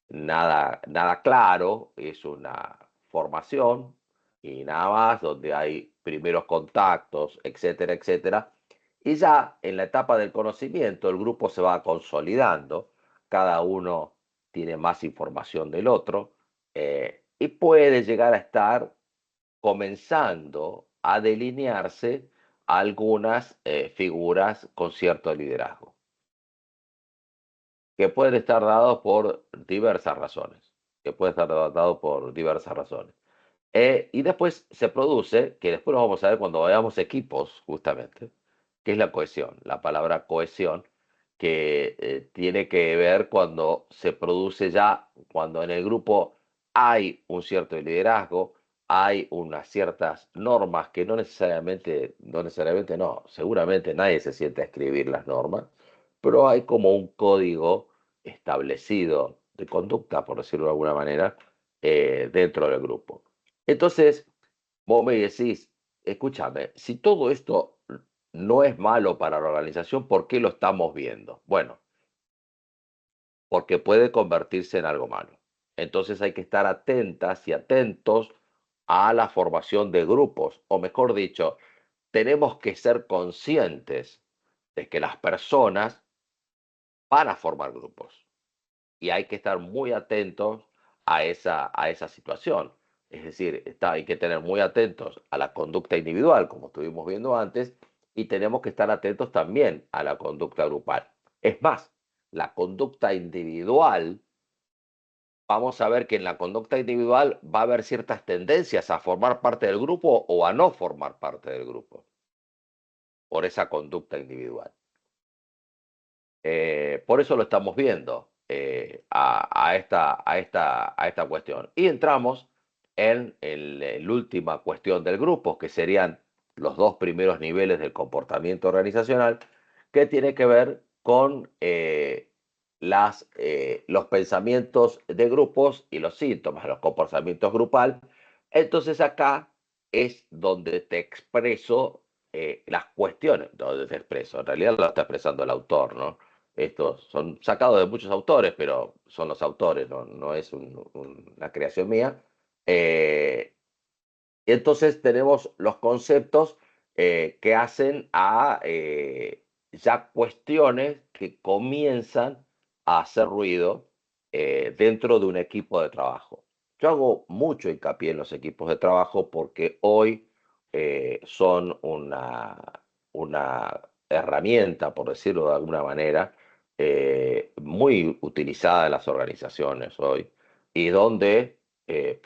nada claro, es una formación y nada más, donde hay primeros contactos, etcétera, etcétera. Y ya en la etapa del conocimiento, el grupo se va consolidando, cada uno tiene más información del otro, y puede llegar a estar comenzando a delinearse algunas figuras con cierto liderazgo, que pueden estar dados por diversas razones, que pueden estar dados por diversas razones. Y después se produce, que después lo vamos a ver cuando veamos equipos, justamente, que es la cohesión, la palabra cohesión, que tiene que ver cuando se produce ya, cuando en el grupo hay un cierto liderazgo, hay unas ciertas normas que no necesariamente no, seguramente nadie se siente a escribir las normas, pero hay como un código establecido de conducta, por decirlo de alguna manera, dentro del grupo. Entonces, vos me decís, escúchame, si todo esto no es malo para la organización, ¿por qué lo estamos viendo? Bueno, porque puede convertirse en algo malo. Entonces hay que estar atentas y atentos a la formación de grupos, o mejor dicho, tenemos que ser conscientes de que las personas van a formar grupos y hay que estar muy atentos a esa situación. Es decir, hay que tener muy atentos a la conducta individual, como estuvimos viendo antes, y tenemos que estar atentos también a la conducta grupal. Es más, la conducta individual, vamos a ver que en la conducta individual va a haber ciertas tendencias a formar parte del grupo o a no formar parte del grupo por esa conducta individual. Por eso lo estamos viendo a esta cuestión. Y entramos en la última cuestión del grupo, que serían los dos primeros niveles del comportamiento organizacional, que tiene que ver con los pensamientos de grupos y los síntomas, los comportamientos grupal. Entonces acá es donde te expreso las cuestiones, donde te expreso, en realidad lo está expresando el autor, ¿no? Estos son sacados de muchos autores, pero son los autores, no es una creación mía. Eh, entonces tenemos los conceptos que hacen a ya cuestiones que comienzan a hacer ruido dentro de un equipo de trabajo. Yo hago mucho hincapié en los equipos de trabajo porque hoy son una herramienta, por decirlo de alguna manera, muy utilizada en las organizaciones hoy y donde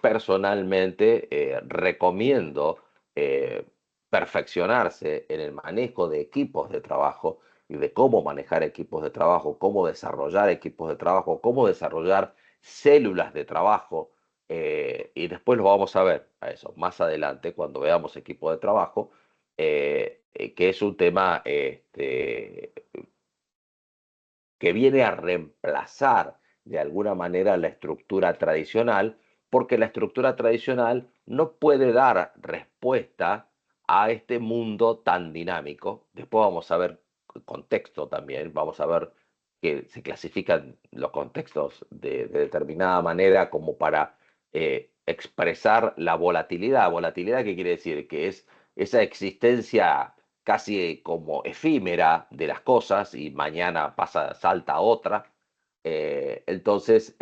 personalmente recomiendo eh, perfeccionarse en el manejo de equipos de trabajo y de cómo manejar equipos de trabajo, cómo desarrollar equipos de trabajo, cómo desarrollar células de trabajo. Y después lo vamos a ver a eso más adelante cuando veamos equipos de trabajo, que es un tema que viene a reemplazar de alguna manera la estructura tradicional, porque la estructura tradicional no puede dar respuesta a este mundo tan dinámico. Después vamos a ver el contexto también, vamos a ver que se clasifican los contextos de determinada manera como para expresar la volatilidad. ¿Volatilidad qué quiere decir? Que es esa existencia casi como efímera de las cosas y mañana pasa, salta otra. Entonces,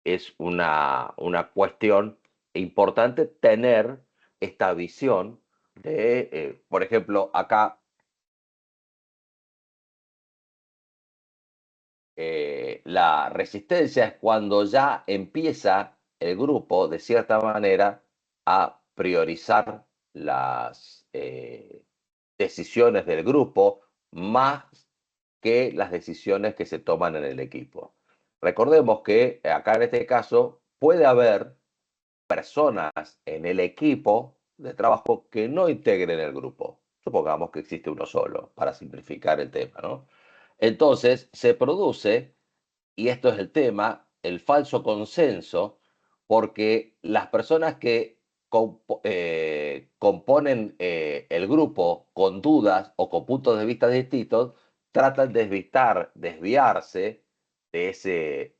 es una cuestión importante tener esta visión de, por ejemplo, acá la resistencia es cuando ya empieza el grupo, de cierta manera, a priorizar las decisiones del grupo más que las decisiones que se toman en el equipo. Recordemos que acá en este caso puede haber personas en el equipo de trabajo que no integren el grupo. Supongamos que existe uno solo, para simplificar el tema, ¿no? Entonces se produce, y esto es el tema, el falso consenso, porque las personas que componen el grupo con dudas o con puntos de vista distintos tratan de desviarse de ese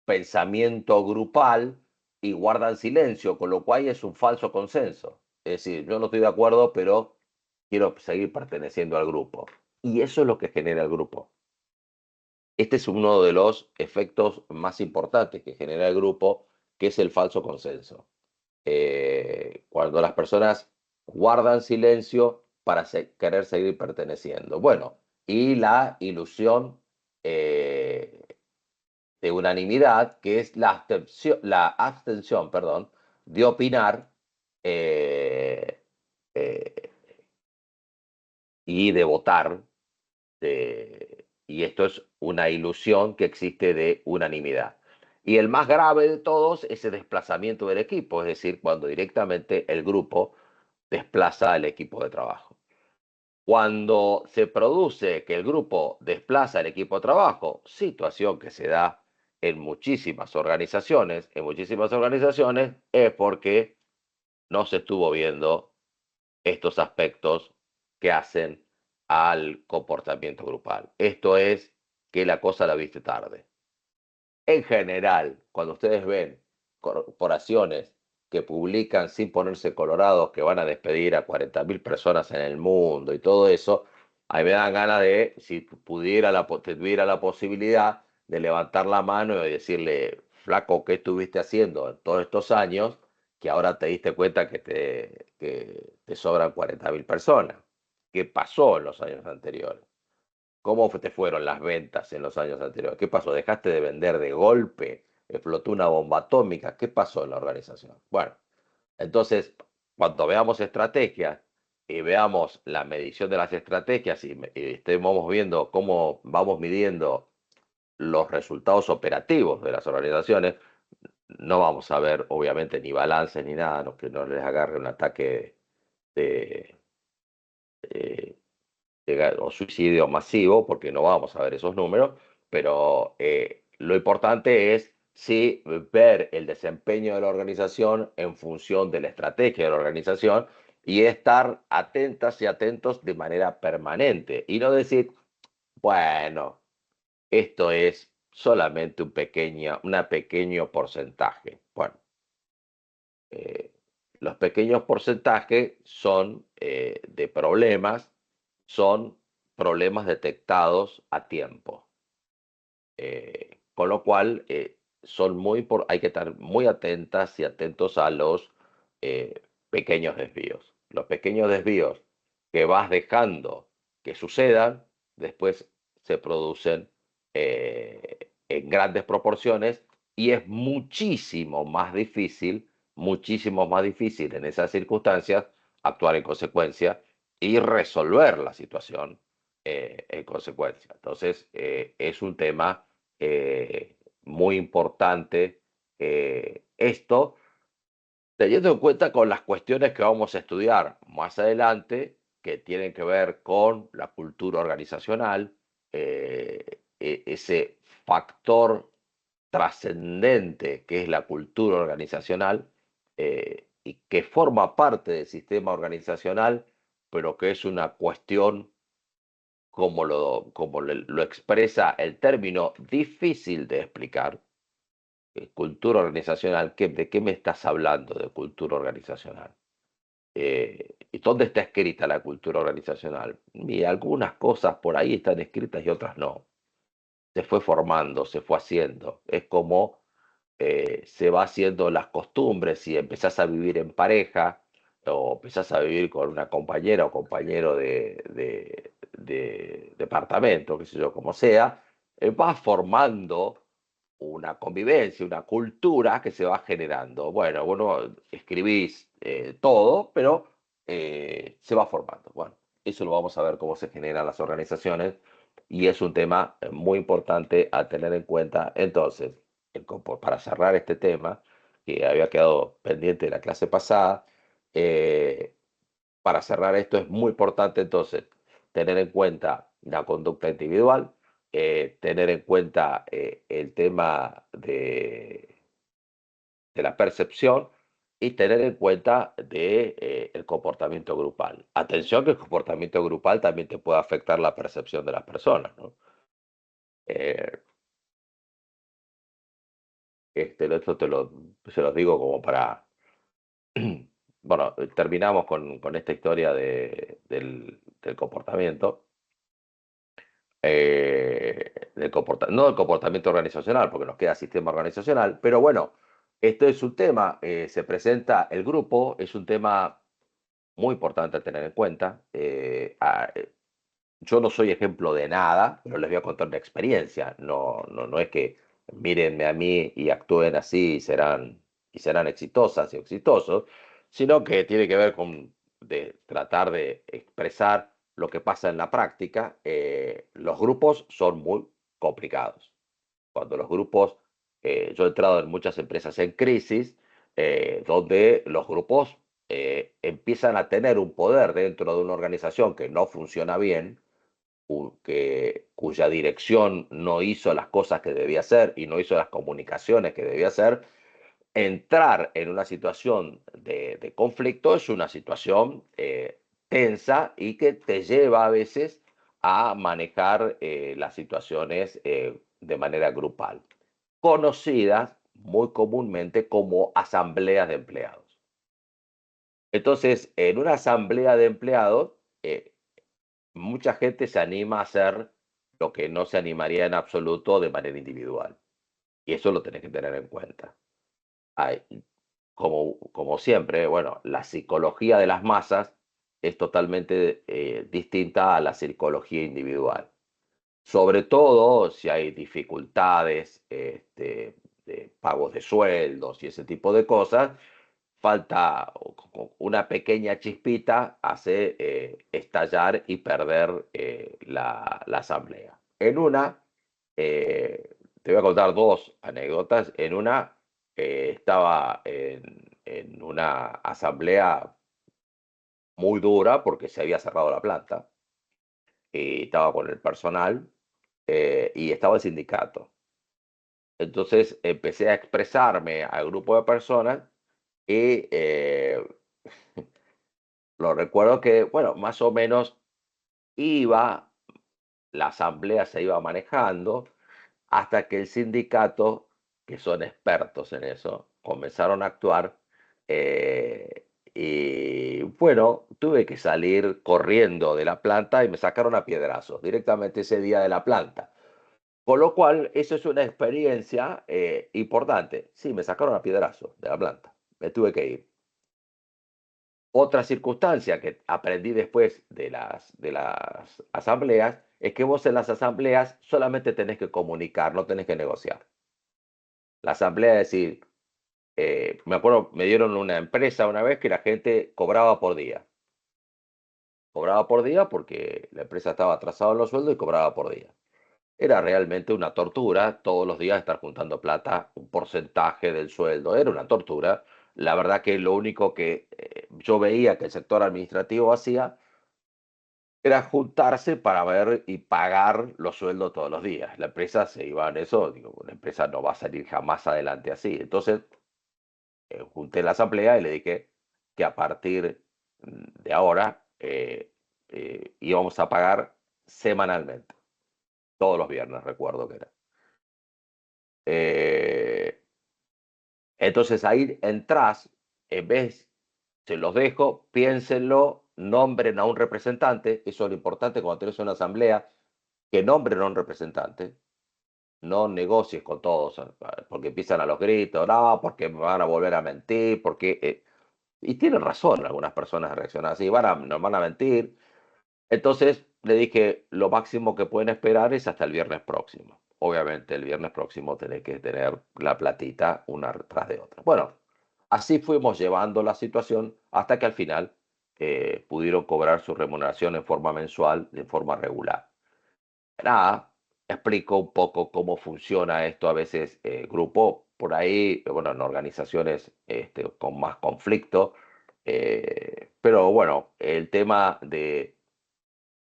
pensamiento grupal y guardan silencio, con lo cual es un falso consenso. Es decir, yo no estoy de acuerdo, pero quiero seguir perteneciendo al grupo. Y eso es lo que genera el grupo. Este es uno de los efectos más importantes que genera el grupo, que es el falso consenso. Cuando las personas guardan silencio para querer seguir perteneciendo. Bueno, y la ilusión de unanimidad, que es la abstención, perdón, de opinar eh, eh, y de votar. Y esto es una ilusión que existe de unanimidad. Y el más grave de todos es el desplazamiento del equipo, es decir, cuando directamente el grupo desplaza al equipo de trabajo. Cuando se produce que el grupo desplaza al equipo de trabajo, situación que se da en muchísimas organizaciones es porque no se estuvo viendo estos aspectos que hacen al comportamiento grupal. Esto es que la cosa la viste tarde. En general, cuando ustedes ven corporaciones que publican sin ponerse colorados que van a despedir a 40.000 personas en el mundo y todo eso, a mí me dan ganas de, si tuviera la posibilidad de levantar la mano y decirle, flaco, ¿qué estuviste haciendo en todos estos años que ahora te diste cuenta que te sobran 40.000 personas? ¿Qué pasó en los años anteriores? ¿Cómo te fueron las ventas en los años anteriores? ¿Qué pasó? ¿Dejaste de vender de golpe? ¿Explotó una bomba atómica? ¿Qué pasó en la organización? Bueno, entonces, cuando veamos estrategias y veamos la medición de las estrategias y estemos viendo cómo vamos midiendo los resultados operativos de las organizaciones, no vamos a ver, obviamente, ni balances ni nada, que no les agarre un ataque de, eh, o suicidio masivo, porque no vamos a ver esos números, pero lo importante es sí ver el desempeño de la organización en función de la estrategia de la organización y estar atentas y atentos de manera permanente y no decir, bueno, esto es solamente una pequeño porcentaje. Bueno, eh, los pequeños porcentajes son de problemas, son problemas detectados a tiempo. Con lo cual, hay que estar muy atentas y atentos a los pequeños desvíos. Los pequeños desvíos que vas dejando que sucedan, después se producen en grandes proporciones y es muchísimo más difícil en esas circunstancias actuar en consecuencia y resolver la situación en consecuencia. Entonces, es un tema muy importante esto, teniendo en cuenta con las cuestiones que vamos a estudiar más adelante, que tienen que ver con la cultura organizacional, ese factor trascendente que es la cultura organizacional y que forma parte del sistema organizacional, pero que es una cuestión como lo expresa el término difícil de explicar, cultura organizacional. ¿De qué me estás hablando de cultura organizacional? ¿Y dónde está escrita la cultura organizacional? Y algunas cosas por ahí están escritas y otras no. Se fue formando, se fue haciendo. Es como se va haciendo las costumbres. Si empezás a vivir en pareja o empezás a vivir con una compañera o compañero de departamento, qué sé yo, como sea, vas formando una convivencia, una cultura que se va generando. Bueno, escribís todo, pero se va formando. Bueno, eso lo vamos a ver cómo se generan las organizaciones y es un tema muy importante a tener en cuenta. Entonces, para cerrar este tema, que había quedado pendiente de la clase pasada, eh, para cerrar esto es muy importante entonces tener en cuenta la conducta individual, tener en cuenta el tema de la percepción y tener en cuenta el comportamiento grupal. Atención que el comportamiento grupal también te puede afectar la percepción de las personas, ¿no? Eh, esto se los digo como para... Bueno, terminamos con esta historia del comportamiento. No del comportamiento organizacional, porque nos queda sistema organizacional, pero bueno, esto es un tema, se presenta el grupo, es un tema muy importante a tener en cuenta. Yo no soy ejemplo de nada, pero les voy a contar una experiencia. No es que mírenme a mí y actúen así y serán exitosas y exitosos, sino que tiene que ver con tratar de expresar lo que pasa en la práctica. Los grupos son muy complicados. Cuando los grupos, yo he entrado en muchas empresas en crisis, donde los grupos empiezan a tener un poder dentro de una organización que no funciona bien, cuya dirección no hizo las cosas que debía hacer y no hizo las comunicaciones que debía hacer. Entrar en una situación de conflicto es una situación tensa y que te lleva a veces a manejar las situaciones de manera grupal, conocidas muy comúnmente como asambleas de empleados. Entonces, en una asamblea de empleados, mucha gente se anima a hacer lo que no se animaría en absoluto de manera individual. Y eso lo tenés que tener en cuenta. Hay, como siempre, bueno, la psicología de las masas es totalmente distinta a la psicología individual. Sobre todo si hay dificultades de pagos de sueldos y ese tipo de cosas, falta una pequeña chispita, hace estallar y perder la asamblea. En una, te voy a contar dos anécdotas. En una, estaba en una asamblea muy dura porque se había cerrado la planta y estaba con el personal y estaba el sindicato. Entonces empecé a expresarme al grupo de personas y lo recuerdo que, bueno, más o menos iba, la asamblea se iba manejando hasta que el sindicato, que son expertos en eso, comenzaron a actuar y bueno, tuve que salir corriendo de la planta y me sacaron a piedrazos directamente ese día de la planta. Con lo cual, eso es una experiencia importante. Sí, me sacaron a piedrazos de la planta, me tuve que ir. Otra circunstancia que aprendí después de las asambleas es que vos en las asambleas solamente tenés que comunicar, no tenés que negociar. La asamblea es decir, me acuerdo, me dieron una empresa una vez que la gente cobraba por día. Cobraba por día porque la empresa estaba atrasada en los sueldos y cobraba por día. Era realmente una tortura todos los días estar juntando plata, un porcentaje del sueldo, era una tortura. La verdad que lo único que yo veía que el sector administrativo hacía era juntarse para ver y pagar los sueldos todos los días. La empresa se iba en eso, digo, la empresa no va a salir jamás adelante así. Entonces, junté la asamblea y le dije que a partir de ahora íbamos a pagar semanalmente, todos los viernes, recuerdo que era. Eh, entonces ahí entras, en vez, se los dejo, piénsenlo, nombren a un representante, eso es lo importante cuando tenés una asamblea, que nombren a un representante, no negocies con todos, porque empiezan a los gritos, no, porque me van a volver a mentir, porque... y tienen razón algunas personas a reaccionar así, nos van a mentir. Entonces le dije, lo máximo que pueden esperar es hasta el viernes próximo. Obviamente el viernes próximo tenés que tener la platita una tras de otra. Bueno, así fuimos llevando la situación hasta que al final pudieron cobrar su remuneración en forma mensual, de forma regular. Nada, explico un poco cómo funciona esto a veces, grupo, por ahí, bueno, en organizaciones con más conflicto, pero bueno, el tema de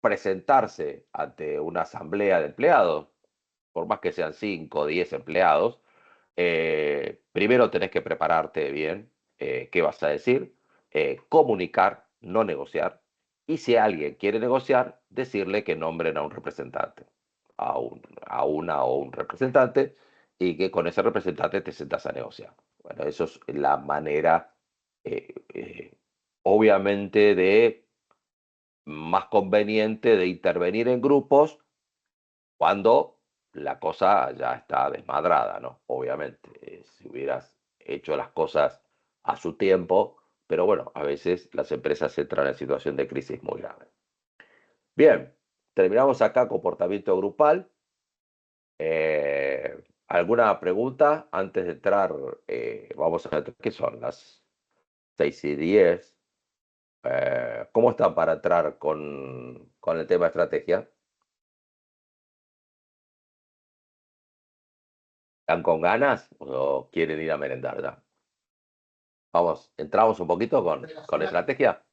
presentarse ante una asamblea de empleados, por más que sean 5 o 10 empleados, primero tenés que prepararte bien qué vas a decir, comunicar, no negociar, y si alguien quiere negociar, decirle que nombren a un representante, a una o un representante, y que con ese representante te sentas a negociar. Bueno, eso es la manera, eh, eh, obviamente, de más conveniente de intervenir en grupos cuando la cosa ya está desmadrada, ¿no? Obviamente, si hubieras hecho las cosas a su tiempo, pero bueno, a veces las empresas entran en situación de crisis muy grave. Bien, terminamos acá comportamiento grupal. ¿Alguna pregunta antes de entrar? Vamos a ver qué son las 6:10. ¿Cómo están para entrar con el tema estrategia? ¿Están con ganas o quieren ir a merendar ya? Vamos, entramos un poquito con estrategia.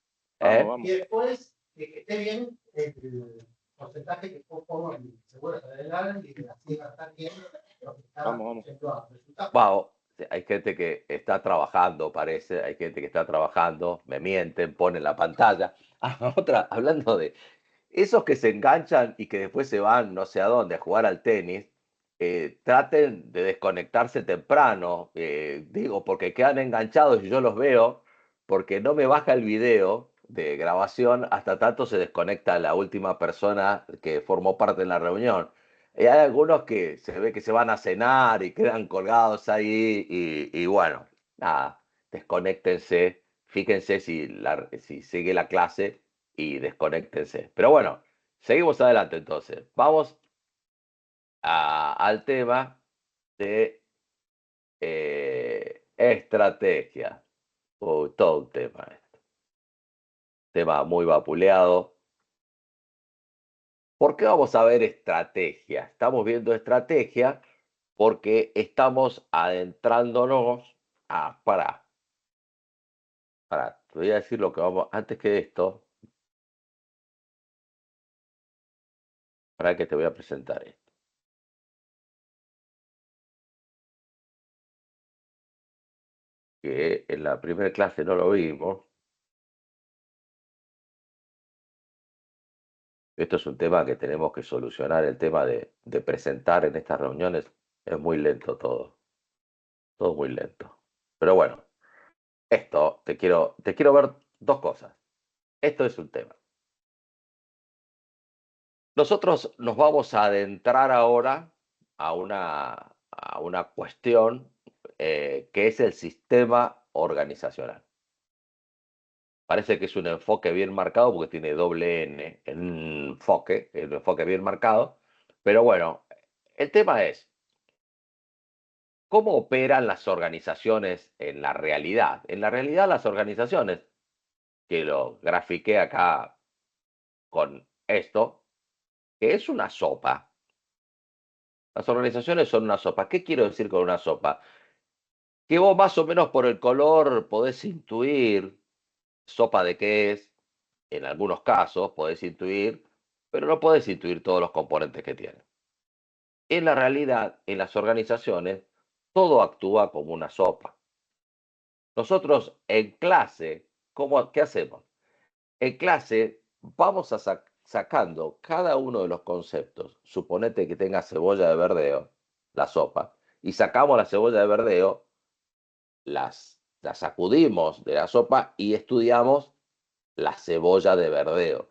Vamos,
¿Eh?
vamos.
Y después, de que esté bien el porcentaje que pongo en seguros adelante y que así va a estar bien lo que está
Vamos, vamos.
efectuado. Resultado.
Wow, hay gente que está trabajando, parece, hay gente que está trabajando, me mienten, ponen la pantalla. Ah, otra, hablando de esos que se enganchan y que después se van no sé a dónde a jugar al tenis, traten de desconectarse temprano, digo, porque quedan enganchados y yo los veo, porque no me baja el video de grabación hasta tanto se desconecta la última persona que formó parte de la reunión. Y hay algunos que se ve que se van a cenar y quedan colgados ahí y bueno, nada, desconéctense, fíjense si sigue la clase y desconéctense. Pero bueno, seguimos adelante entonces. Vamos al tema de estrategia. Todo un tema esto. Tema muy vapuleado. ¿Por qué vamos a ver estrategia? Estamos viendo estrategia porque estamos adentrándonos te voy a decir lo que vamos, antes que esto, para que te voy a presentar esto. Que en la primera clase no lo vimos. Esto es un tema que tenemos que solucionar, el tema de presentar en estas reuniones. Es muy lento todo muy lento. Pero bueno, esto, te quiero ver dos cosas. Esto es un tema. Nosotros nos vamos a adentrar ahora a una cuestión que es el sistema organizacional. Parece que es un enfoque bien marcado porque tiene doble N, enfoque, el enfoque bien marcado. Pero bueno, el tema es, ¿cómo operan las organizaciones en la realidad? En la realidad las organizaciones, que lo grafiqué acá con esto, que es una sopa. Las organizaciones son una sopa. ¿Qué quiero decir con una sopa? Que vos más o menos por el color podés intuir sopa de qué es, en algunos casos podés intuir, pero no podés intuir todos los componentes que tiene. En la realidad, en las organizaciones, todo actúa como una sopa. Nosotros en clase, ¿qué hacemos? En clase vamos sacando cada uno de los conceptos. Suponete que tenga cebolla de verdeo, la sopa, y sacamos la cebolla de verdeo, la sacudimos de la sopa y estudiamos la cebolla de verdeo.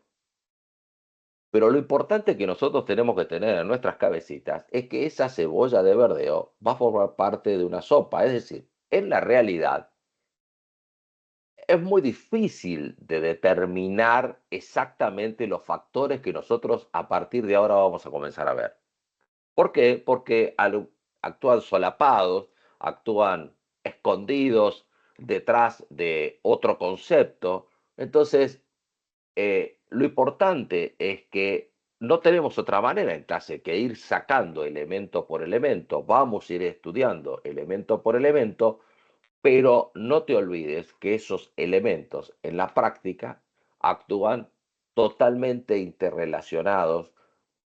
Pero lo importante que nosotros tenemos que tener en nuestras cabecitas es que esa cebolla de verdeo va a formar parte de una sopa. Es decir, en la realidad es muy difícil de determinar exactamente los factores que nosotros a partir de ahora vamos a comenzar a ver. ¿Por qué? Porque actúan solapados, actúan escondidos detrás de otro concepto. Entonces, lo importante es que no tenemos otra manera en clase que ir sacando elemento por elemento. Vamos a ir estudiando elemento por elemento, pero no te olvides que esos elementos en la práctica actúan totalmente interrelacionados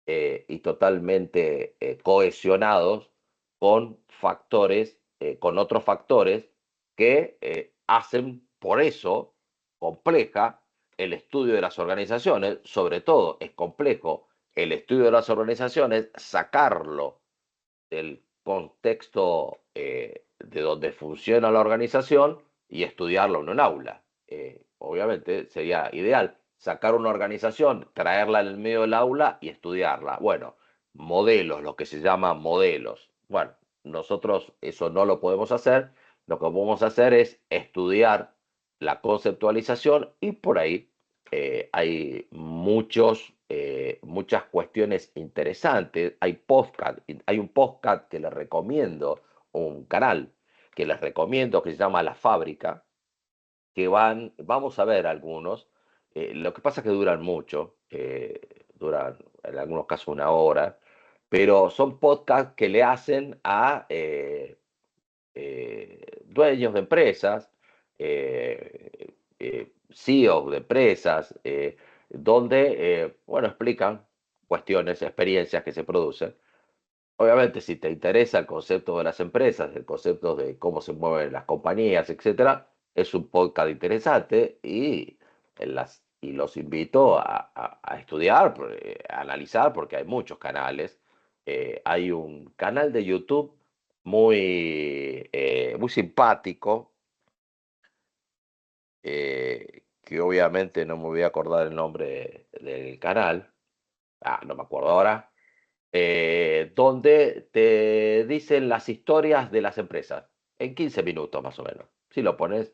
y totalmente cohesionados con factores, con otros factores que hacen por eso compleja el estudio de las organizaciones. Sobre todo es complejo el estudio de las organizaciones, sacarlo del contexto de donde funciona la organización y estudiarlo en un aula. Obviamente sería ideal sacar una organización, traerla en el medio del aula y estudiarla. Bueno, modelos, lo que se llama modelos. Bueno, nosotros eso no lo podemos hacer. Lo que podemos hacer es estudiar la conceptualización y por ahí hay muchas cuestiones interesantes. Hay un podcast que les recomiendo, un canal que les recomiendo que se llama La Fábrica, que vamos a ver algunos. Lo que pasa es que duran mucho, duran en algunos casos una hora, pero son podcasts que le hacen a dueños de empresas, CEOs de empresas, donde, bueno, explican cuestiones, experiencias que se producen. Obviamente, si te interesa el concepto de las empresas, el concepto de cómo se mueven las compañías, etcétera, es un podcast interesante y los invito a estudiar, a analizar, porque hay muchos canales. Hay un canal de YouTube muy simpático que obviamente no me voy a acordar el nombre del canal, no me acuerdo ahora, donde te dicen las historias de las empresas en 15 minutos más o menos. Si lo pones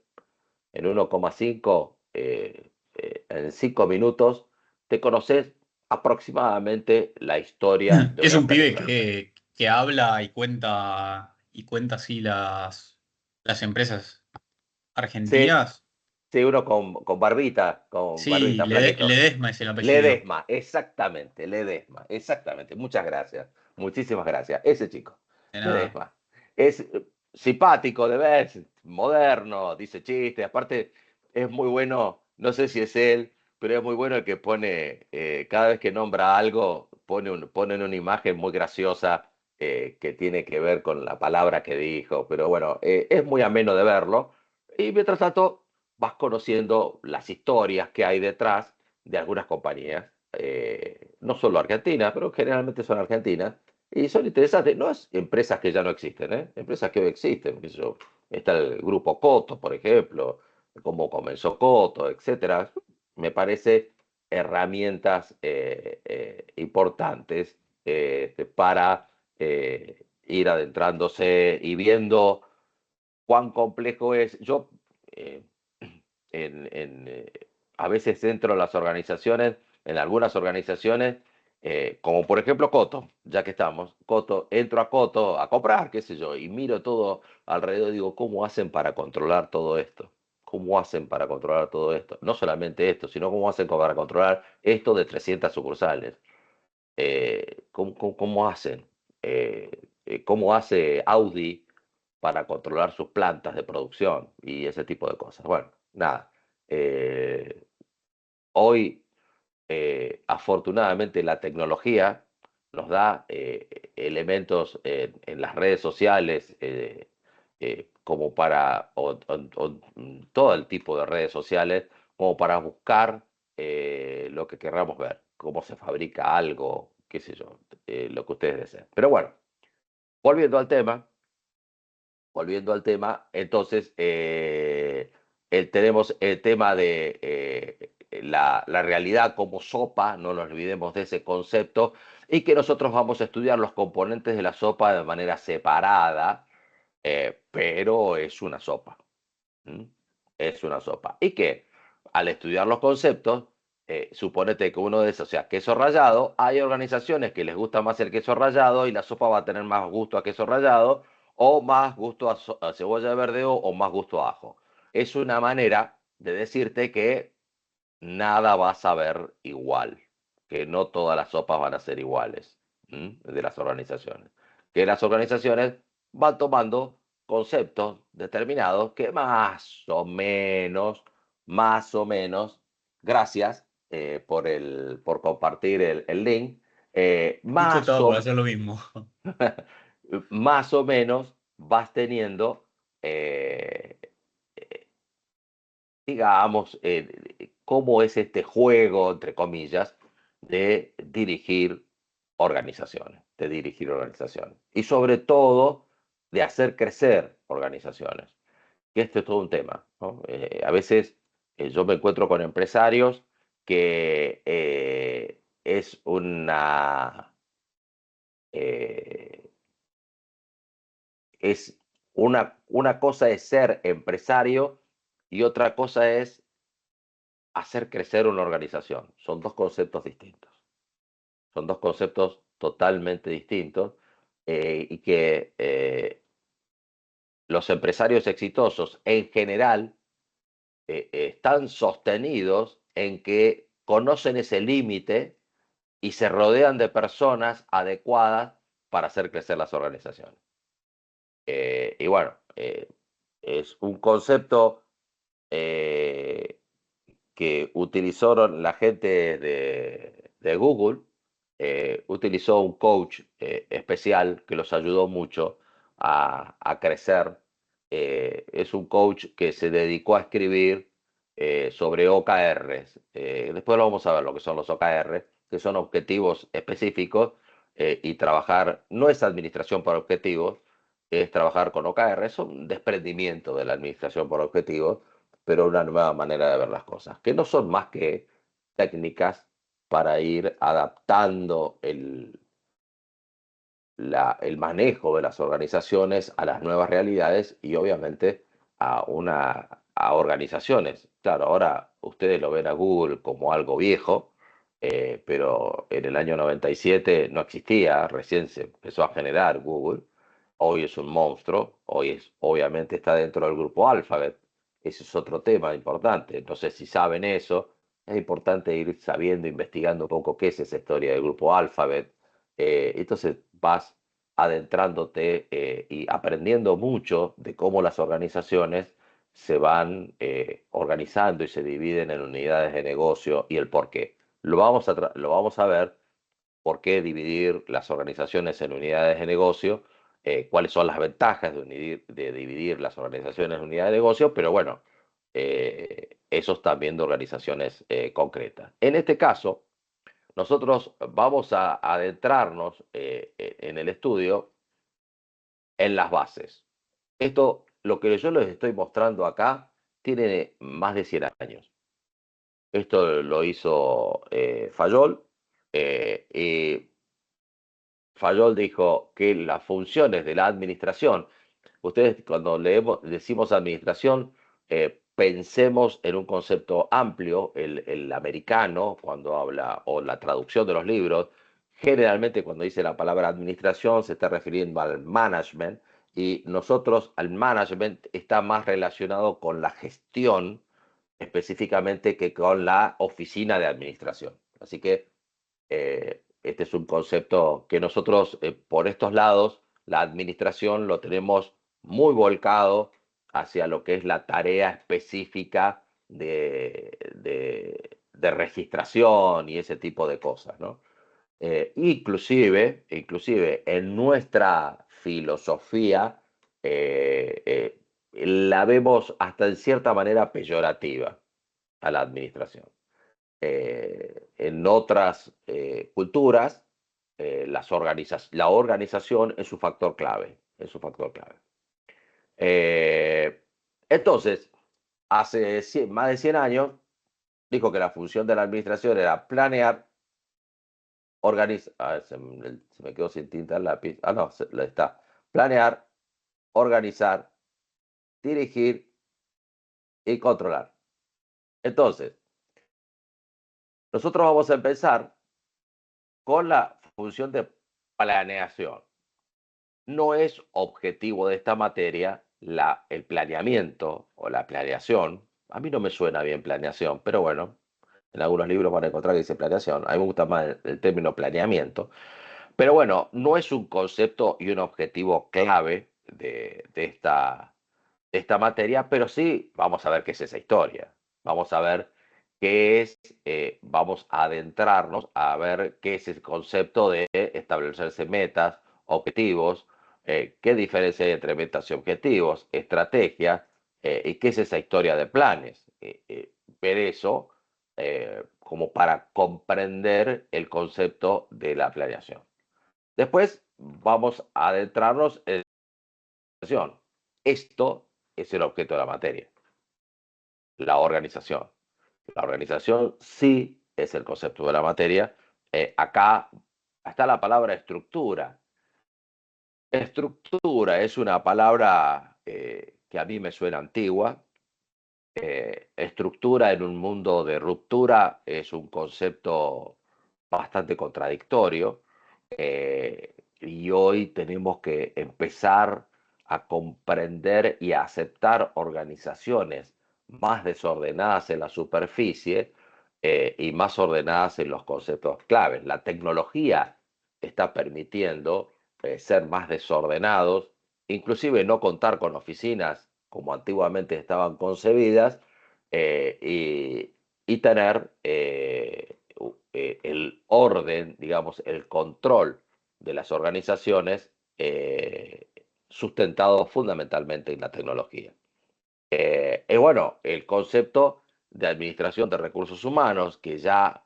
en 1,5, en 5 minutos, te conoces aproximadamente la historia de
Es
una
un pibe
empresa.
que habla y cuenta así las empresas
Sí,
argentinas.
sí, uno con
Sí,
barbita, flaquito.
Ledesma es el apellido.
Ledesma, exactamente, Ledesma, exactamente. Muchas gracias, muchísimas gracias. Ese chico,
De nada.
Ledesma. Es simpático de ver, moderno, dice chistes, aparte es muy bueno, no sé si es él, pero es muy bueno el que pone, cada vez que nombra algo, pone en una imagen muy graciosa que tiene que ver con la palabra que dijo, pero bueno, es muy ameno de verlo. Y mientras tanto, vas conociendo las historias que hay detrás de algunas compañías, no solo argentinas, pero generalmente son argentinas, y son interesantes. No es empresas que ya no existen, ¿eh? Empresas que hoy existen. Qué sé yo, está el grupo Coto, por ejemplo, cómo comenzó Coto, etcétera. Me parece herramientas importantes para ir adentrándose y viendo cuán complejo es. Yo eh, a veces entro en las organizaciones, en algunas organizaciones, como por ejemplo Coto, ya que estamos, Coto, entro a Coto a comprar, qué sé yo, y miro todo alrededor y digo, ¿cómo hacen para controlar todo esto? ¿Cómo hacen para controlar todo esto? No solamente esto, sino cómo hacen para controlar esto de 300 sucursales. ¿Cómo hacen? ¿Cómo hace Audi para controlar sus plantas de producción y ese tipo de cosas? Bueno, nada. eh, Hoy, afortunadamente, la tecnología nos da elementos en las redes sociales como para, todo el tipo de redes sociales, como para buscar lo que querramos ver, cómo se fabrica algo, qué sé yo, lo que ustedes deseen. Pero bueno, volviendo al tema, entonces tenemos el tema de la realidad como sopa, no nos olvidemos de ese concepto, y que nosotros vamos a estudiar los componentes de la sopa de manera separada, pero es una sopa. ¿Mm? Es una sopa. Y que al estudiar los conceptos, suponete que uno de esos sea queso rallado, hay organizaciones que les gusta más el queso rallado y la sopa va a tener más gusto a queso rallado o más gusto a cebolla de verdeo o más gusto a ajo. Es una manera de decirte que nada va a saber igual, que no todas las sopas van a ser iguales, de las organizaciones. Que las organizaciones van tomando conceptos determinados que más o menos, gracias por compartir el link,
Justo estaba por hacer lo mismo.
más o menos vas teniendo eh, digamos, cómo es este juego, entre comillas, de dirigir organizaciones. Y sobre todo, de hacer crecer organizaciones. Y esto es todo un tema, ¿no? A veces yo me encuentro con empresarios que eh, es una cosa es ser empresario y otra cosa es hacer crecer una organización. Son dos conceptos distintos. Son dos conceptos totalmente distintos y que los empresarios exitosos en general están sostenidos en que conocen ese límite y se rodean de personas adecuadas para hacer crecer las organizaciones. Y bueno, es un concepto eh, que utilizaron la gente de Google, utilizó un coach especial que los ayudó mucho a crecer. Es un coach que se dedicó a escribir sobre OKRs. Después lo vamos a ver lo que son los OKRs, que son objetivos específicos y trabajar, no es administración por objetivos, es trabajar con OKRs, es un desprendimiento de la administración por objetivos pero una nueva manera de ver las cosas, que no son más que técnicas para ir adaptando el manejo de las organizaciones a las nuevas realidades y obviamente a organizaciones. Claro, ahora ustedes lo ven a Google como algo viejo, pero en el año 97 no existía, recién se empezó a generar Google. Hoy es un monstruo, obviamente está dentro del grupo Alphabet. Ese es otro tema importante. Entonces, si saben eso, es importante ir sabiendo, investigando un poco qué es esa historia del grupo Alphabet. Entonces vas adentrándote y aprendiendo mucho de cómo las organizaciones se van organizando y se dividen en unidades de negocio y el por qué. Lo vamos a ver por qué dividir las organizaciones en unidades de negocio, cuáles son las ventajas de dividir las organizaciones en unidades de negocio, pero bueno, eso es también de organizaciones concretas. En este caso, nosotros vamos a adentrarnos en el estudio en las bases. Esto, lo que yo les estoy mostrando acá, tiene más de 100 años. Esto lo hizo Fayol, y Fayol dijo que las funciones de la administración, ustedes cuando decimos administración, pensemos en un concepto amplio, el americano, cuando habla, o la traducción de los libros, generalmente cuando dice la palabra administración se está refiriendo al management, y nosotros al management está más relacionado con la gestión específicamente que con la oficina de administración. Así que este es un concepto que nosotros por estos lados, la administración lo tenemos muy volcado hacia lo que es la tarea específica de registración y ese tipo de cosas, ¿no? Inclusive en nuestra filosofía la vemos hasta en cierta manera peyorativa a la administración. En otras culturas, la organización es su factor clave. Es su factor clave. Eh, entonces, hace más de 100 años, dijo que la función de la administración era planear, organizar. Se me quedó sin tinta el lápiz. Ah, no, está. Planear, organizar, dirigir y controlar. Entonces, nosotros vamos a empezar con la función de planeación. No es objetivo de esta materia el planeamiento o la planeación. A mí no me suena bien planeación, pero bueno, en algunos libros van a encontrar que dice planeación. A mí me gusta más el término planeamiento. Pero bueno, no es un concepto y un objetivo clave de esta materia, pero sí vamos a ver qué es esa historia. Vamos a ver qué es, vamos a adentrarnos a ver qué es el concepto de establecerse metas, objetivos, qué diferencia hay entre metas y objetivos, estrategias, y qué es esa historia de planes. Ver eso como para comprender el concepto de la planeación. Después vamos a adentrarnos en la organización. Esto es el objeto de la materia, la organización. La organización sí es el concepto de la materia. Acá está la palabra estructura. Estructura es una palabra que a mí me suena antigua. Estructura en un mundo de ruptura es un concepto bastante contradictorio, y hoy tenemos que empezar a comprender y a aceptar organizaciones más desordenadas en la superficie y más ordenadas en los conceptos claves. La tecnología está permitiendo ser más desordenados, inclusive no contar con oficinas como antiguamente estaban concebidas, y tener el orden, digamos, el control de las organizaciones sustentado fundamentalmente en la tecnología. Y bueno, el concepto de administración de recursos humanos, que ya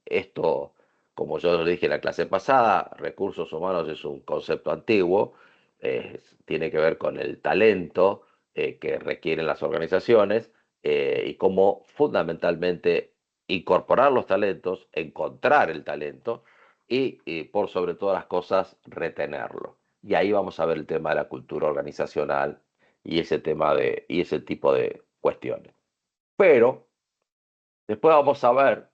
esto, como yo lo dije en la clase pasada, recursos humanos es un concepto antiguo, tiene que ver con el talento, que requieren las organizaciones y cómo fundamentalmente incorporar los talentos, encontrar el talento y por sobre todas las cosas retenerlo. Y ahí vamos a ver el tema de la cultura organizacional y y ese tipo de cuestiones. Pero después vamos a ver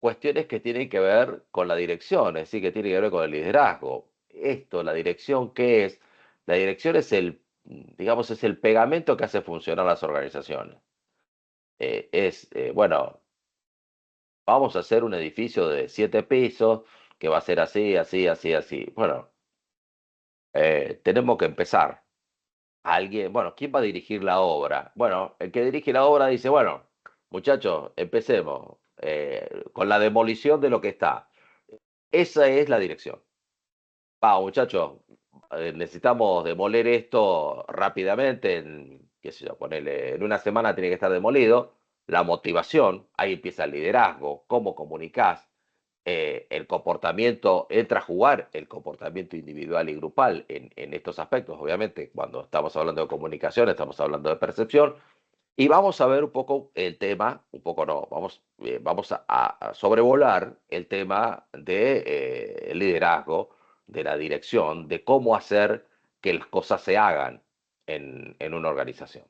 cuestiones que tienen que ver con la dirección, es decir, que tienen que ver con el liderazgo. Esto, la dirección, ¿qué es? La dirección es digamos, es el pegamento que hace funcionar las organizaciones. Bueno, vamos a hacer un edificio de 7 pisos que va a ser así, así, así, así. Bueno, tenemos que empezar. Alguien, bueno, ¿quién va a dirigir la obra? Bueno, el que dirige la obra dice, bueno, muchachos, empecemos con la demolición de lo que está. Esa es la dirección. Muchachos, necesitamos demoler esto rápidamente, qué sé yo, ponele, en una semana tiene que estar demolido. La motivación, ahí empieza el liderazgo, cómo comunicás, el comportamiento, entra a jugar el comportamiento individual y grupal en estos aspectos. Obviamente, cuando estamos hablando de comunicación, estamos hablando de percepción. Y vamos a ver un poco el tema, un poco no, vamos a sobrevolar el tema de el liderazgo, de la dirección, de cómo hacer que las cosas se hagan en una organización.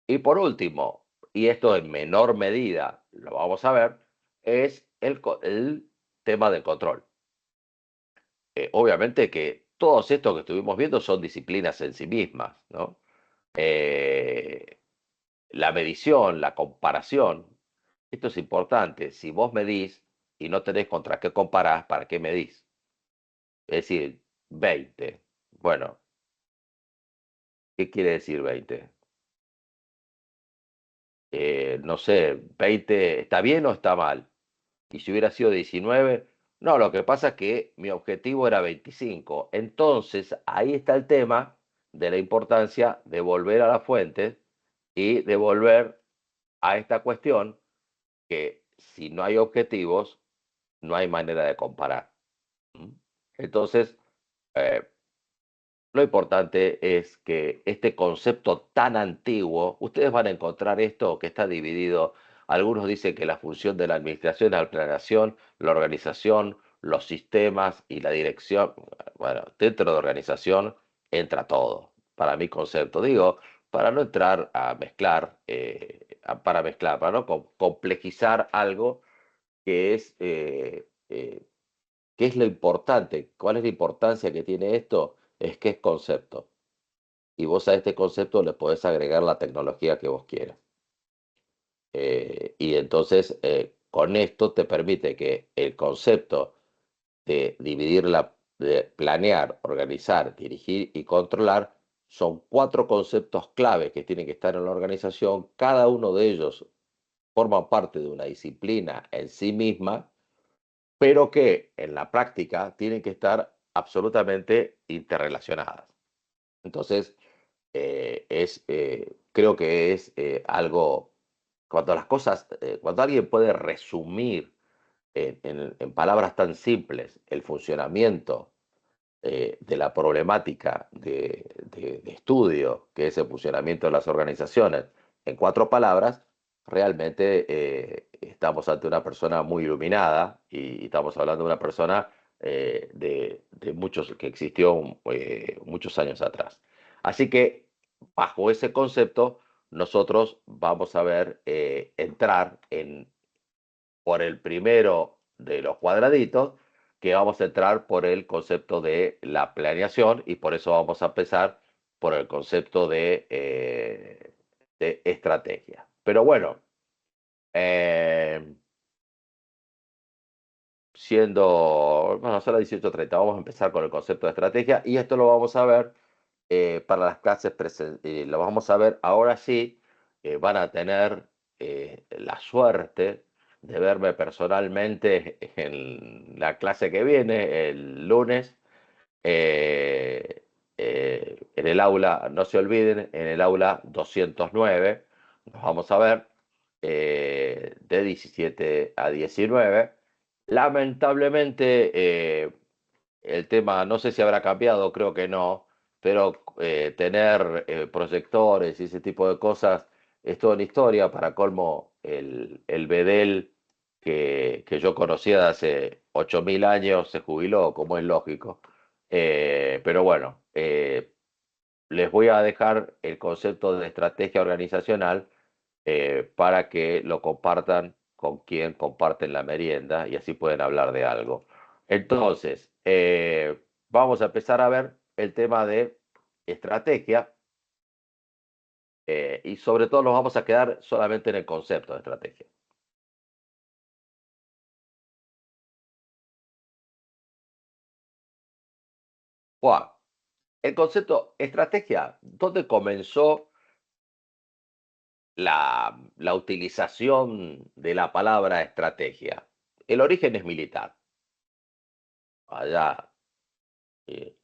Y por último, y esto en menor medida lo vamos a ver, es el tema del control. Obviamente que todos estos que estuvimos viendo son disciplinas en sí mismas, ¿no? Eh, la medición, la comparación, esto es importante. Si vos medís y no tenés contra qué comparás, ¿para qué medís? Es decir, 20. Bueno, ¿qué quiere decir 20? No sé, 20, ¿está bien o está mal? Y si hubiera sido 19, no, lo que pasa es que mi objetivo era 25. Entonces, ahí está el tema de la importancia de volver a la fuente y de volver a esta cuestión que si no hay objetivos, no hay manera de comparar. ¿Mm? Entonces, eh, lo importante es que este concepto tan antiguo, ustedes van a encontrar esto que está dividido. Algunos dicen que la función de la administración es la planeación, la organización, los sistemas y la dirección. Bueno, dentro de organización entra todo, para mi concepto. Digo, para no entrar a mezclar, para no complejizar algo que ¿qué es lo importante? ¿Cuál es la importancia que tiene esto? Es que es concepto. Y vos a este concepto le podés agregar la tecnología que vos quieras. Y entonces, con esto te permite que el concepto de de planear, organizar, dirigir y controlar, son 4 conceptos clave que tienen que estar en la organización. Cada uno de ellos forma parte de una disciplina en sí misma, pero que en la práctica tienen que estar absolutamente interrelacionadas. Entonces, creo que es algo, cuando las cosas, cuando alguien puede resumir en palabras tan simples el funcionamiento de la problemática de estudio, que es el funcionamiento de las organizaciones, en 4 palabras, realmente estamos ante una persona muy iluminada y estamos hablando de una persona de muchos, que existió muchos años atrás. Así que bajo ese concepto, nosotros vamos a ver entrar por el primero de los cuadraditos, que vamos a entrar por el concepto de la planeación y por eso vamos a empezar por el concepto de estrategia. Pero bueno, eh, bueno, son las 18:30, vamos a empezar con el concepto de estrategia y esto lo vamos a ver para las clases lo vamos a ver ahora sí. Van a tener la suerte de verme personalmente en la clase que viene, el lunes, en el aula, no se olviden, en el aula 209, nos vamos a ver de 17 a 19. Lamentablemente, el tema, no sé si habrá cambiado, creo que no. pero tener proyectores y ese tipo de cosas es toda una historia. Para colmo, el Bedel que yo conocía de hace 8.000 años se jubiló, como es lógico. Pero bueno, les voy a dejar el concepto de estrategia organizacional para que lo compartan con quien comparten la merienda y así pueden hablar de algo. Entonces, vamos a empezar a ver el tema de estrategia y sobre todo nos vamos a quedar solamente en el concepto de estrategia. Juan, el concepto estrategia, ¿dónde comenzó la utilización de la palabra estrategia? El origen es militar. Allá, eh,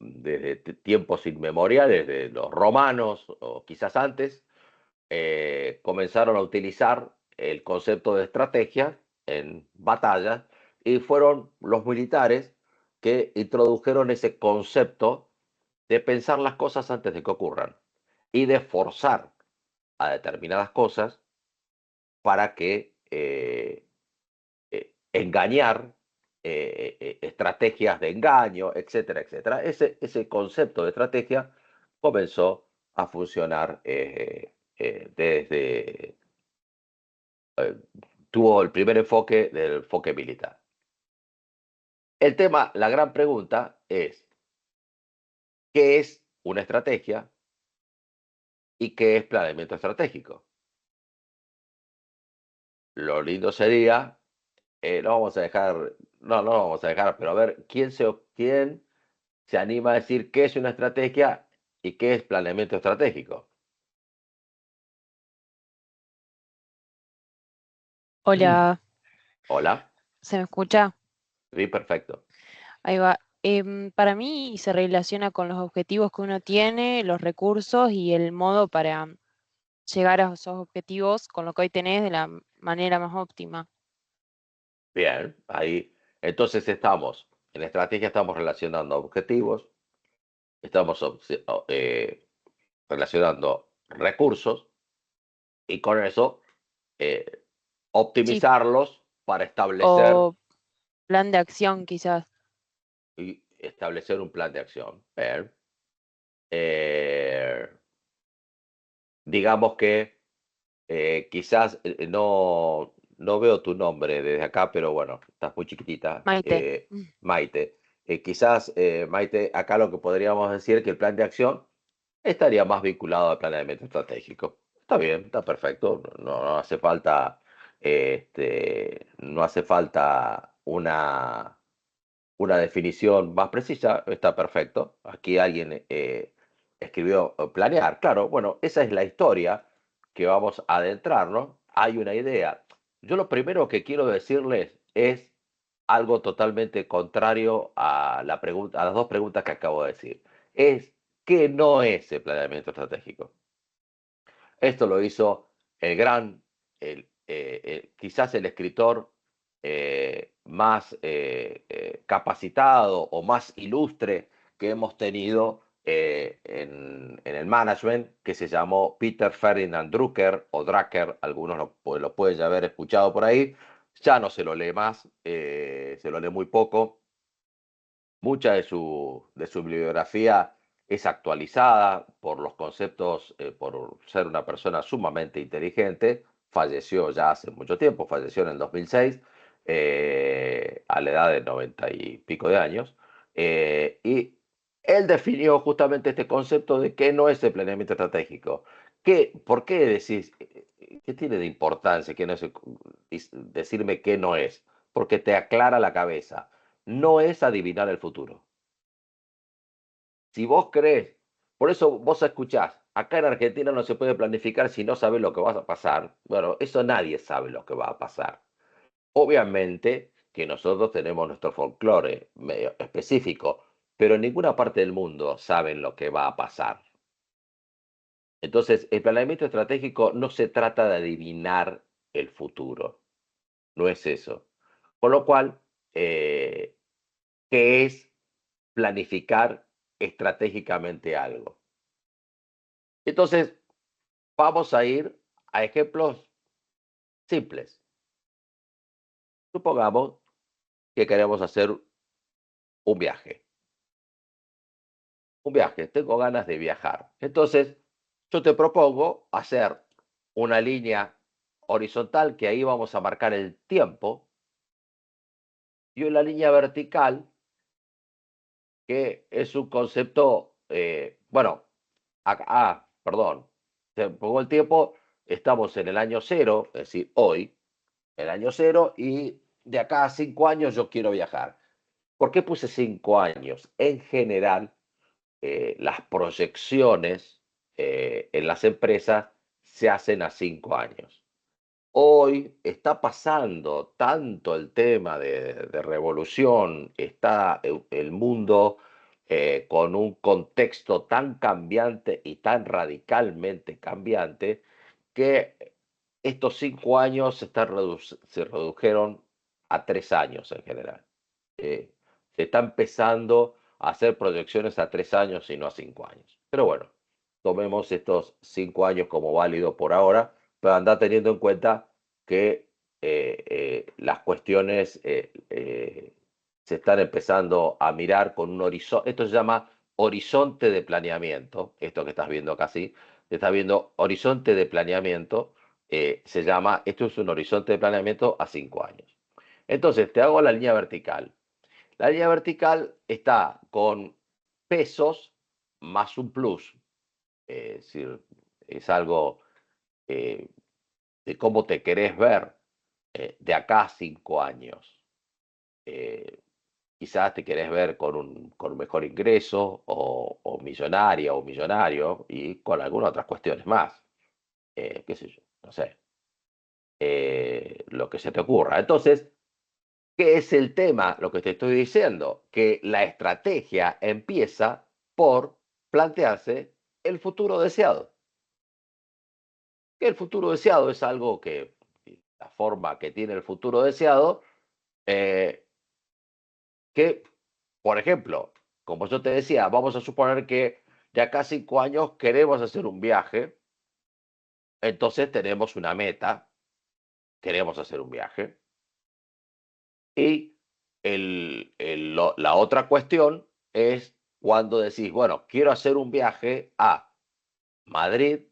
desde tiempos inmemoriales, de los romanos o quizás antes, comenzaron a utilizar el concepto de estrategia en batallas y fueron los militares que introdujeron ese concepto de pensar las cosas antes de que ocurran y de forzar a determinadas cosas para que engañar, estrategias de engaño, etcétera, etcétera. Ese concepto de estrategia comenzó a funcionar desde, eh, tuvo el primer enfoque del enfoque militar. El tema, la gran pregunta es, ¿qué es una estrategia y qué es planeamiento estratégico? Lo lindo sería, no vamos a dejar, no vamos a dejar, pero a ver, quién se anima a decir qué es una estrategia y qué es planeamiento estratégico?
Hola,
Hola,
¿se me escucha?
sí, perfecto.
Ahí va. Para mí se relaciona con los objetivos que uno tiene, los recursos y el modo para llegar a esos objetivos con lo que hoy tenés de la manera más óptima.
Bien, ahí. Entonces estamos, en estrategia estamos relacionando objetivos, estamos relacionando recursos y con eso eh,
Sí,
optimizarlos para establecer
o plan de acción quizás.
y establecer un plan de acción. Bien. Eh, digamos que quizás no veo tu nombre desde acá, pero bueno, estás muy chiquitita,
Maite.
Maite. Quizás, Maite, acá lo que podríamos decir es que el plan de acción estaría más vinculado al planeamiento estratégico. Está bien, está perfecto. No hace falta, no hace falta una definición más precisa, está perfecto. Aquí alguien escribió planear. Claro, bueno, esa es la historia que vamos a adentrarnos. Hay una idea. Yo lo primero que quiero decirles es algo totalmente contrario a la pregunta, a las dos preguntas que acabo de decir. Es ¿qué no es el planeamiento estratégico? Esto lo hizo el gran, quizás el escritor más capacitado o más ilustre que hemos tenido en el management, que se llamó Peter Ferdinand Drucker o Drucker, algunos lo pueden ya haber escuchado por ahí. Ya no se lo lee más, se lo lee muy poco. Mucha de su bibliografía es actualizada por los conceptos, por ser una persona sumamente inteligente. Falleció ya hace mucho tiempo, falleció en el 2006, a la edad de 90 y pico de años. Y él definió justamente este concepto de qué no es el planeamiento estratégico. ¿Por qué decís, qué tiene de importancia que no es decirme qué no es? Porque te aclara la cabeza, no es adivinar el futuro. Si vos crees, por eso vos escuchás, acá en Argentina no se puede planificar si no sabes lo que va a pasar. Bueno, eso nadie sabe lo que va a pasar. Obviamente que nosotros tenemos nuestro folclore medio específico, pero en ninguna parte del mundo saben lo que va a pasar. Entonces, el planeamiento estratégico no se trata de adivinar el futuro, no es eso. Con lo cual, ¿qué es planificar estratégicamente algo. Entonces, vamos a ir a ejemplos simples. Supongamos que queremos hacer un viaje. Un viaje, tengo ganas de viajar. Entonces, yo te propongo hacer una línea horizontal, que ahí vamos a marcar el tiempo, y una línea vertical, que es un concepto, bueno, perdón, te pongo el tiempo, estamos en el año cero, es decir, hoy, el año cero, y de acá a 5 años yo quiero viajar. ¿Por qué puse 5 años? En general, las proyecciones en las empresas se hacen a 5 años. Hoy está pasando tanto el tema de revolución, está el mundo con un contexto tan cambiante y tan radicalmente cambiante, que estos 5 años se redujeron a 3 años en general. Eh, Se está empezando a hacer proyecciones a 3 años y no a 5 años. Pero bueno, tomemos estos 5 años como válido por ahora, pero anda teniendo en cuenta que las cuestiones se están empezando a mirar con un horizonte. Esto se llama horizonte de planeamiento. Esto que estás viendo acá, sí, se está viendo horizonte de planeamiento. Se llama, esto es un horizonte de planeamiento a 5 años. Entonces, te hago la línea vertical. La línea vertical está con pesos más un plus. Es decir, es algo eh, de cómo te querés ver de acá a 5 años. Eh, Quizás te querés ver con un mejor ingreso, o millonaria o millonario, y con algunas otras cuestiones más. Qué sé yo, no sé. Lo que se te ocurra. Entonces, ¿qué es el tema? Lo que te estoy diciendo, que la estrategia empieza por plantearse el futuro deseado. Que el futuro deseado es algo que, la forma que tiene el futuro deseado, eh, que, por ejemplo, como yo te decía, vamos a suponer que de acá a 5 años queremos hacer un viaje, entonces tenemos una meta, queremos hacer un viaje, y la otra cuestión es cuando decís, bueno, quiero hacer un viaje a Madrid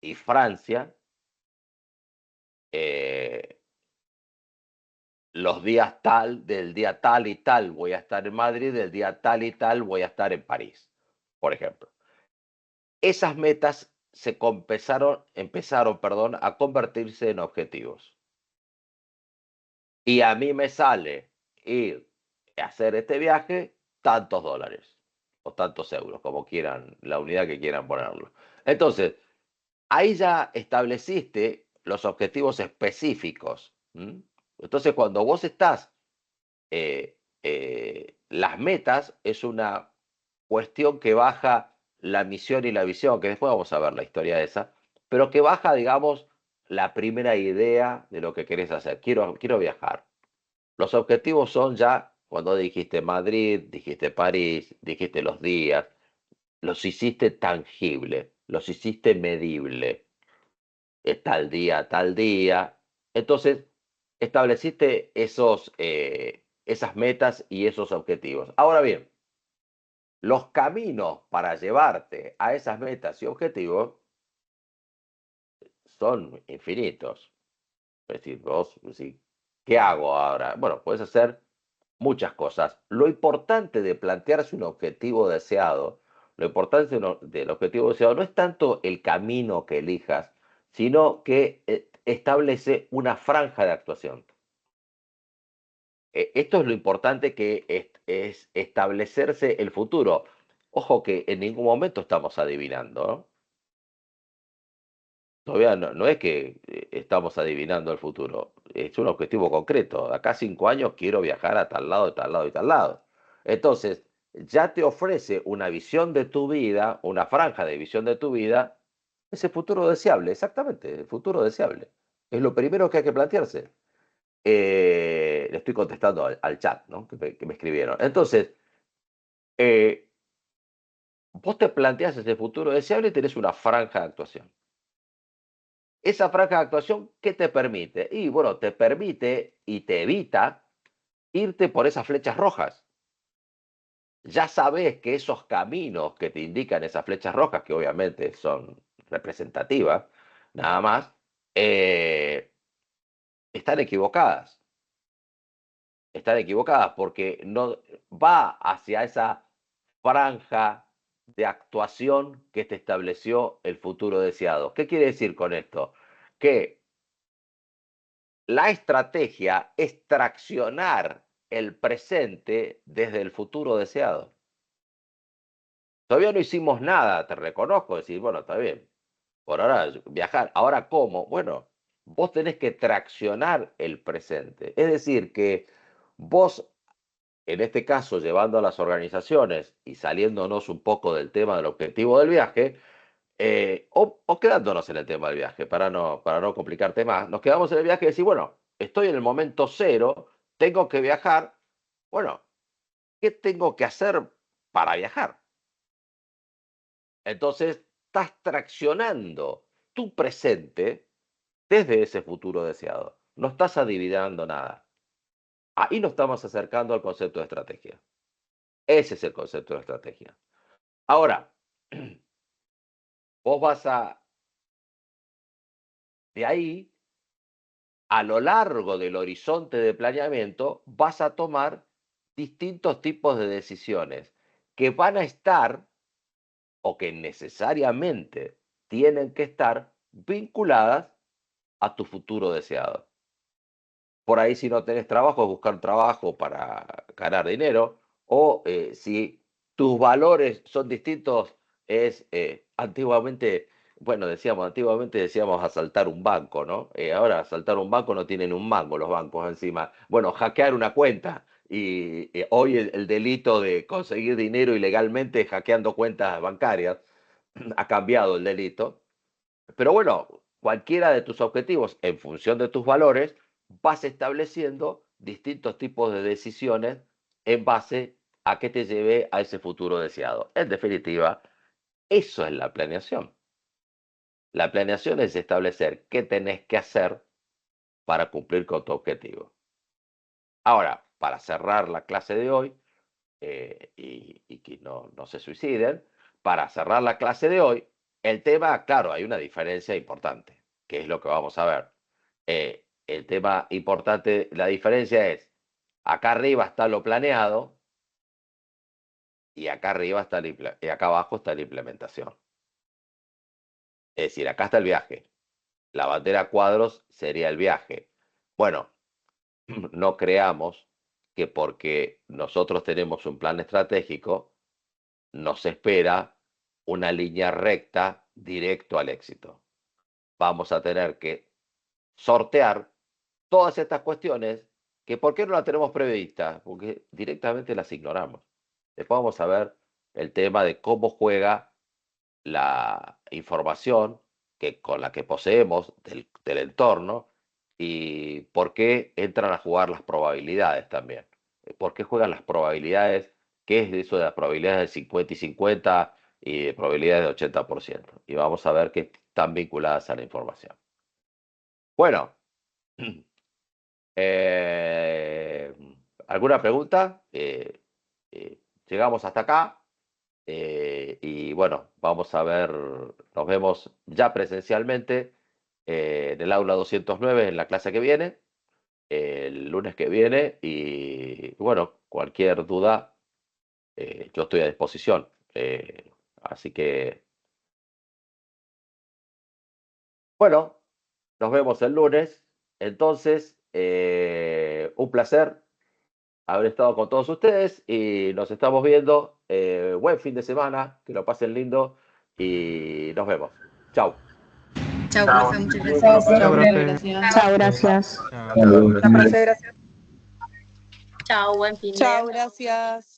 y Francia, eh, los días tal, del día tal y tal voy a estar en Madrid, del día tal y tal voy a estar en París, por ejemplo. Esas metas empezaron, a convertirse en objetivos. Y a mí me sale ir a hacer este viaje tantos dólares o tantos euros, como quieran, la unidad que quieran ponerlo. Entonces, ahí ya estableciste los objetivos específicos. Entonces, cuando vos estás, las metas es una cuestión que baja la misión y la visión, que después vamos a ver la historia de esa, pero que baja, digamos, la primera idea de lo que querés hacer. Quiero viajar. Los objetivos son ya cuando dijiste Madrid, dijiste París, dijiste los días, los hiciste tangible, los hiciste medible, tal día, tal día. Entonces, estableciste esas metas y esos objetivos. Ahora bien, los caminos para llevarte a esas metas y objetivos son infinitos. Es decir, vos, sí, ¿qué hago ahora? Bueno, puedes hacer muchas cosas. Lo importante de plantearse un objetivo deseado, lo importante del objetivo deseado no es tanto el camino que elijas, sino que establece una franja de actuación. Esto es lo importante, que es establecerse el futuro. Ojo que en ningún momento estamos adivinando, ¿no? Todavía no es que estamos adivinando el futuro, es un objetivo concreto. De acá a 5 años quiero viajar a tal lado, tal lado y tal lado. Entonces, ya te ofrece una visión de tu vida, una franja de visión de tu vida, ese futuro deseable, exactamente, el futuro deseable. Es lo primero que hay que plantearse. Le estoy contestando al chat, ¿no? Que me escribieron. Entonces, eh, vos te planteás ese futuro deseable y tenés una franja de actuación. Esa franja de actuación, ¿qué te permite? Y bueno, te permite y te evita irte por esas flechas rojas. Ya sabes que esos caminos que te indican esas flechas rojas, que obviamente son representativas, nada más, están equivocadas. Están equivocadas porque no va hacia esa franja de actuación que te estableció el futuro deseado. ¿Qué quiere decir con esto? Que la estrategia es traccionar el presente desde el futuro deseado. Todavía no hicimos nada, te reconozco, decir, bueno, está bien, por ahora viajar. Ahora, ¿cómo? Bueno, vos tenés que traccionar el presente. Es decir, que vos, en este caso, llevando a las organizaciones y saliéndonos un poco del tema del objetivo del viaje, o quedándonos en el tema del viaje, para no complicarte más, nos quedamos en el viaje y decir, bueno, estoy en el momento cero, tengo que viajar, bueno, ¿qué tengo que hacer para viajar? Entonces, estás traccionando tu presente desde ese futuro deseado. No estás adivinando nada. Ahí nos estamos acercando al concepto de estrategia. Ese es el concepto de estrategia. Ahora, vos vas de ahí, a lo largo del horizonte de planeamiento, vas a tomar distintos tipos de decisiones que van a estar o que necesariamente tienen que estar vinculadas a tu futuro deseado. Por ahí, si no tenés trabajo, buscar trabajo para ganar dinero, o si tus valores son distintos, es antiguamente, bueno, antiguamente decíamos asaltar un banco, ¿no? Ahora asaltar un banco no tienen un mango los bancos encima. Bueno, hackear una cuenta. Y hoy el delito de conseguir dinero ilegalmente hackeando cuentas bancarias ha cambiado el delito. Pero bueno, cualquiera de tus objetivos, en función de tus valores, vas estableciendo distintos tipos de decisiones en base a que te lleve a ese futuro deseado. En definitiva, eso es la planeación. La planeación es establecer qué tenés que hacer para cumplir con tu objetivo. Ahora, para cerrar la clase de hoy, y que no se suiciden, para cerrar la clase de hoy, el tema, claro, hay una diferencia importante, que es lo que vamos a ver. El tema importante, la diferencia es, acá arriba está lo planeado y acá arriba está y acá abajo está la implementación. Es decir, acá está el viaje. La bandera a cuadros sería el viaje. Bueno, no creamos que porque nosotros tenemos un plan estratégico, nos espera una línea recta directo al éxito. Vamos a tener que sortear todas estas cuestiones que ¿por qué no las tenemos previstas? Porque directamente las ignoramos. Después vamos a ver el tema de cómo juega la información con la que poseemos del entorno y por qué entran a jugar las probabilidades también. ¿Por qué juegan las probabilidades? ¿Qué es eso de las probabilidades de 50 y 50 y de probabilidades de 80%? Y vamos a ver que están vinculadas a la información. Bueno, eh, ¿alguna pregunta? Llegamos hasta acá. Y bueno, vamos a ver, nos vemos ya presencialmente en el aula 209 en la clase que viene, el lunes que viene. Y bueno, cualquier duda, yo estoy a disposición. Así que, bueno, nos vemos el lunes. Entonces, un placer haber estado con todos ustedes y nos estamos viendo. Buen fin de semana, que lo pasen lindo y nos vemos. Chau.
Chao, profe, muchas gracias.
Chao,
profe.
Gracias.
Chao, gracias.
Chao.
Chao, profe, gracias.
Chao, buen fin de.
Chao, gracias.